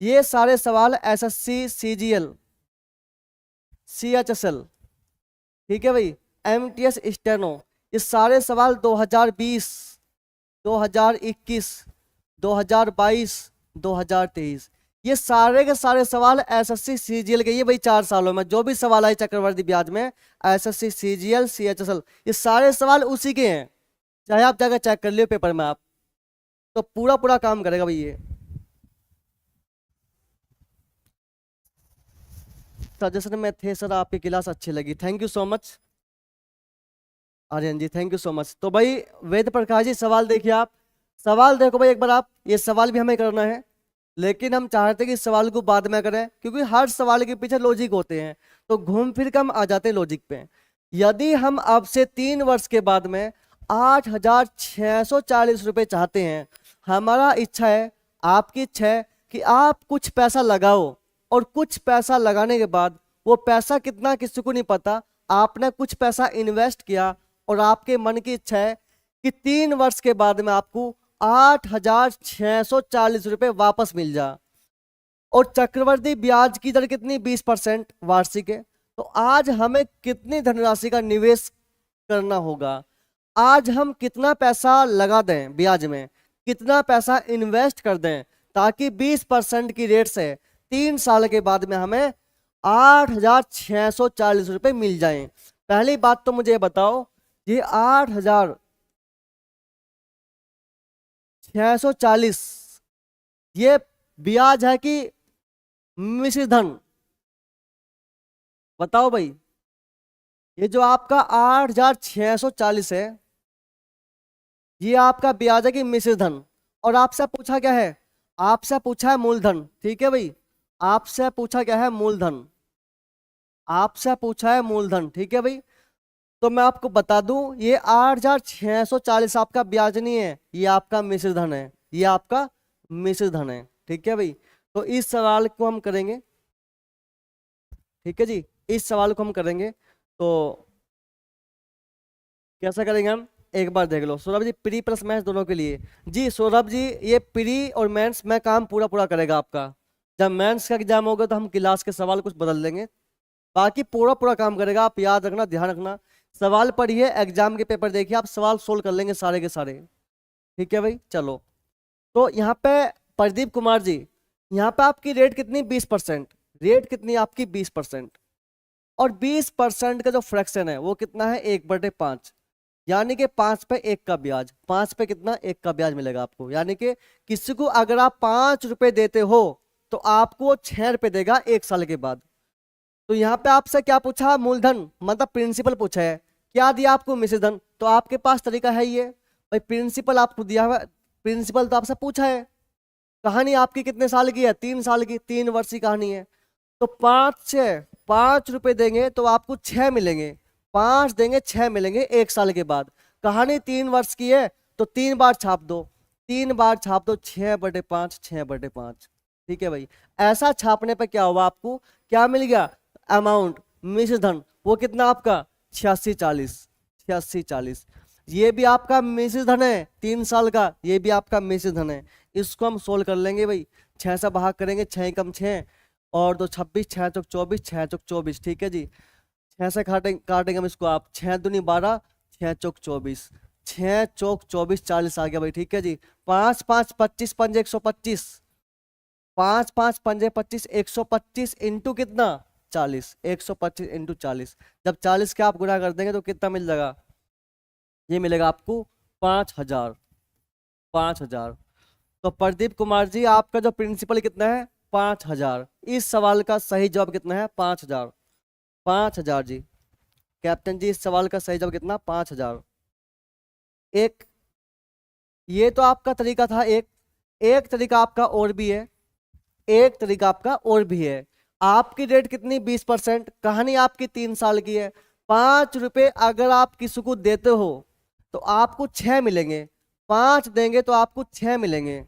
ये सारे सवाल एसएससी सीजीएल सीएचएसएल, ठीक है भाई, एमटीएस स्टेनो, ये सारे सवाल 2020, 2021, 2022, 2023, ये सारे के सारे सवाल एसएससी सीजीएल के, ये भाई 4 सालों में जो भी सवाल आए चक्रवर्ती ब्याज में, एसएससी सीजीएल सीएचएसएल, ये सारे सवाल उसी के हैं। चाहे आप जाकर चेक कर लियो पेपर में आप, तो पूरा पूरा काम करेगा भाई ये। सजेशन में थे सर, आपकी क्लास अच्छी लगी, thank you so much Aryan ji, thank you so much. तो भाई वेद प्रकाश जी सवाल देखिए आप, सवाल देखो भाई एक बार आप, ये सवाल भी हमें करना है, लेकिन हम चाहते हैं कि इस सवाल को बाद में करें, क्योंकि हर सवाल के पीछे लॉजिक होते हैं, तो घूम फिर कर हम आ जाते हैं लॉजिक पे। यदि हम अब से 3 वर्ष के बाद में 8,640 रुपये चाहते हैं, हमारा इच्छा है, आपकी इच्छा है कि आप कुछ पैसा लगाओ, और कुछ पैसा लगाने के बाद वो पैसा कितना किसी को नहीं पता, आपने कुछ पैसा इन्वेस्ट किया, और आपके मन की इच्छा है कि 3 वर्ष के बाद में आपको 8,640 रुपये वापस मिल जा, और चक्रवर्ती ब्याज की दर कितनी 20% वार्षिक है। तो आज हमें कितनी धनराशि का निवेश करना होगा, आज हम कितना पैसा लगा दें ब्याज में, कितना पैसा इन्वेस्ट कर दें, ताकि 20% की रेट से 3 साल के बाद में हमें 8,640 रुपये मिल जाएं। पहली बात तो मुझे बताओ, ये 8,640 ये ब्याज है कि मिश्र धन? बताओ भाई, ये जो आपका 8,640 है, ये आपका ब्याज है कि मिश्र धन? और आपसे पूछा क्या है, आपसे पूछा है मूलधन, ठीक है भाई, आपसे पूछा क्या है, मूलधन, आपसे पूछा है मूलधन, ठीक है भाई। तो मैं आपको बता दूं, ये 8,640 आपका ब्याज नहीं है, ये आपका मिश्र धन है, ये आपका मिश्र धन है, ठीक है भाई। तो इस सवाल को हम करेंगे, ठीक है जी, इस सवाल को हम करेंगे तो कैसा करेंगे हम, एक बार देख लो। Saurabh ji pre plus mains दोनों के लिए जी, सौरभ जी ये प्री और मेंस में काम पूरा पूरा करेगा आपका। जब मेंस का एग्जाम होगा तो हम क्लास के सवाल कुछ बदल देंगे, बाकी पूरा पूरा काम करेगा। आप याद रखना, ध्यान रखना, सवाल पढ़िए, एग्जाम के पेपर देखिए, आप सवाल सोल्व कर लेंगे सारे के सारे। ठीक है भाई, चलो। तो यहाँ पे प्रदीप कुमार जी, यहाँ पे आपकी रेट कितनी, 20%। रेट कितनी आपकी, 20%। और 20% का जो फ्रैक्शन है वो कितना है, 1/5, यानी कि 5 पे 1 का ब्याज। 5 पे कितना, 1 का ब्याज मिलेगा आपको। यानी कि किसी को अगर आप 5 रुपए देते हो तो आपको वो 6 रुपए देगा 1 साल के बाद। तो यहाँ पे आपसे क्या पूछा, मूलधन मतलब प्रिंसिपल पूछा है, क्या दिया आपको, मिश्र धन। तो आपके पास तरीका है ये भाई, प्रिंसिपल आपको दिया हुआ, प्रिंसिपल तो आपसे पूछा है। कहानी आपकी कितने साल की है, 3 साल की, 3 वर्ष की कहानी है। तो 5 रुपए देंगे तो आपको 6 मिलेंगे, 5 देंगे 6 मिलेंगे 1 साल के बाद। कहानी 3 वर्ष की है तो 3 बार छाप दो, 3 बार छाप दो, 6/5, 6/5। ठीक है भाई, ऐसा छापने पे क्या हुआ, आपको क्या मिल गया, अमाउंट, मिश्र धन, वो कितना आपका 8640, 8640। ये भी आपका मिश्र धन है 3 साल का, ये भी आपका मिश्र धन है। इसको हम सोल्व कर लेंगे भाई, 6 से भाग करेंगे, 6 कम 6 और 2 26, 6 चौक 24, 6 चौक 24। ठीक है जी, 6 से काटेंगे हम इसको, आप 6 दूनी 12, 6 चौक 24, 6 चौक 24, 40 आ गया भाई। ठीक है जी, 5 5 25 पंजे 125, 5 5 पंजे 25, 125 इंटू कितना 40, 125 इंटू 40। जब 40 के आप गुणा कर देंगे तो कितना मिल जाएगा, ये मिलेगा आपको 5000, 5000। तो प्रदीप कुमार जी आपका जो प्रिंसिपल कितना है, 5000। इस सवाल का सही जवाब कितना है, 5000, 5000 जी। कैप्टन जी इस सवाल का सही जवाब कितना, 5000। एक ये तो आपका तरीका था, एक तरीका आपका और भी है, एक तरीका आपका और भी है। आपकी रेट कितनी, 20%। कहानी आपकी 3 साल की है। 5 रुपए अगर आप किसी को देते हो तो आपको 6 मिलेंगे, 5 देंगे तो आपको 6 मिलेंगे,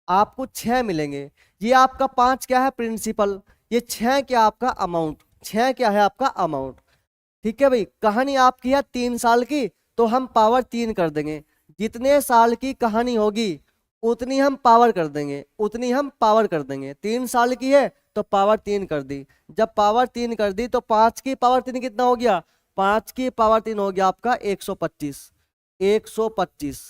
आपको 6 मिलेंगे। ये आपका 5 क्या है, प्रिंसिपल, ये 6 क्या आपका अमाउंट, 6 क्या है आपका अमाउंट। ठीक है भाई, कहानी आपकी है 3 साल की तो हम पावर 3 कर देंगे। जितने साल की कहानी होगी उतनी हम पावर कर देंगे, उतनी हम पावर कर देंगे। 3 साल की है तो पावर 3 कर दी। जब पावर 3 कर दी तो 5 की पावर 3 कितना हो गया, 5 की पावर 3 हो गया आपका 125, 125।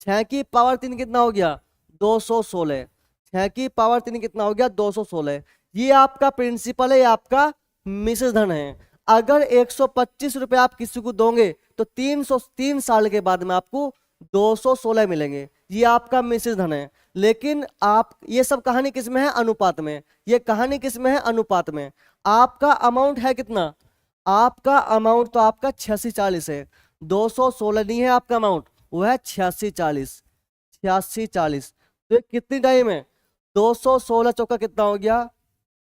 6 की पावर 3 कितना हो गया, 216। 6 की पावर 3 कितना हो गया, 216। ये आपका प्रिंसिपल है, ये आपका मिश्र धन है। अगर 125 रुपए आप किसी को दोगे तो 3 साल के बाद में आपको 216 मिलेंगे। ये आपका मिश्र धन है। लेकिन आप ये सब कहानी किस में है, अनुपात में। ये कहानी किस में है, अनुपात में। आपका अमाउंट है कितना, आपका अमाउंट तो आपका 8640 है, 216 नहीं है आपका अमाउंट, वो है 8640, 8640। तो ये कितनी टाइम है, 216 चौका कितना हो गया,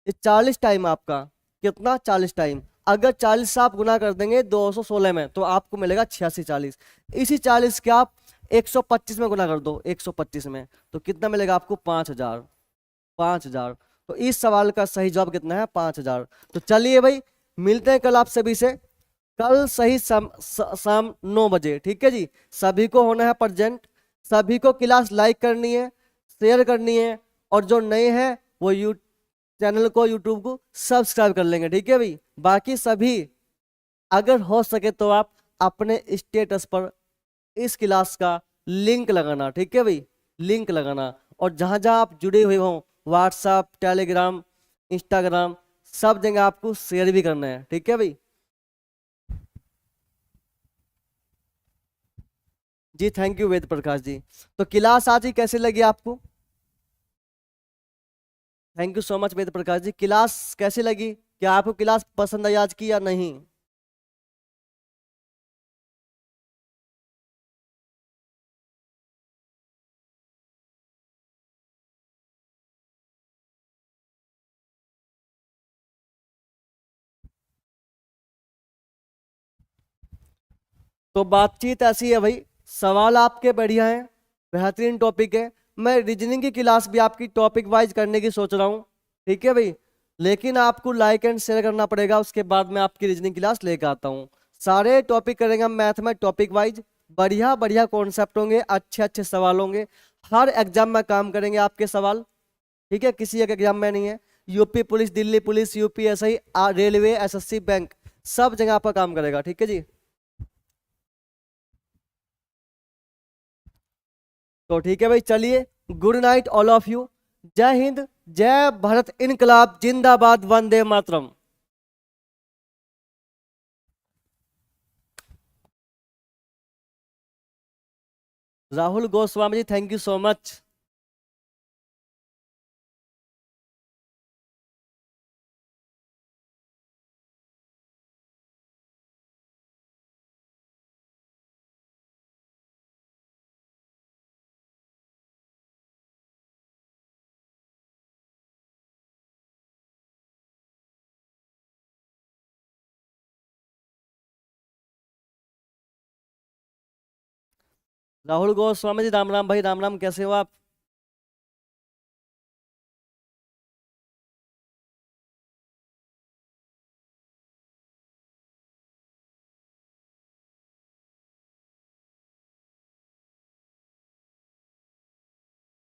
ये 40 टाइम आपका, कितना 40 टाइम। अगर 40 से आप गुना कर देंगे 216 में तो आपको मिलेगा 8640। इसी 40 के आप 125 में गुना कर दो, 125 में तो कितना मिलेगा आपको, 5000, 5000। तो इस सवाल का सही जवाब कितना है, 5000। तो चलिए भाई, मिलते हैं कल आप सभी से, कल सही शाम 9 बजे। ठीक है जी, सभी को होना है प्रेजेंट, सभी को क्लास लाइक करनी है, शेयर करनी है, और जो नए हैं वो चैनल को, यूट्यूब को सब्सक्राइब कर लेंगे। ठीक है भाई, बाकी सभी अगर हो सके तो आप अपने स्टेटस पर इस क्लास का लिंक लगाना। ठीक है भाई, लिंक लगाना, और जहां जहां आप जुड़े हुए हो, व्हाट्सएप, टेलीग्राम, इंस्टाग्राम, सब जगह आपको शेयर भी करना है। ठीक है भाई जी, थैंक यू वेद प्रकाश जी। तो क्लास आज ही कैसे लगी आपको, thank you so much Ved Prakash ji. Class कैसे लगी, क्या आपको क्लास पसंद आई आज की या नहीं। तो बातचीत ऐसी है भाई, सवाल आपके बढ़िया हैं, बेहतरीन टॉपिक है। मैं रीजनिंग की क्लास भी आपकी टॉपिक वाइज करने की सोच रहा हूँ। ठीक है भाई, लेकिन आपको लाइक एंड शेयर करना पड़ेगा, उसके बाद मैं आपकी रीजनिंग क्लास लेकर आता हूँ। सारे टॉपिक करेंगे हम मैथ में टॉपिक वाइज, बढ़िया बढ़िया कॉन्सेप्ट होंगे, अच्छे अच्छे सवाल होंगे, हर एग्जाम में काम करेंगे आपके सवाल, ठीक है, किसी एक एग्जाम में नहीं है। UP police, Delhi police, UPSI, railway, SSC, bank, सब जगह आपका काम करेगा, ठीक है जी। तो ठीक है भाई, चलिए, good night all of you. जय हिंद, जय भारत इनकलाब जिंदाबाद, वंदे मातरम। Rahul Goswami ji, thank you so much. Rahul Goswami ji, Ram Ram भाई, राम राम, कैसे हो आप?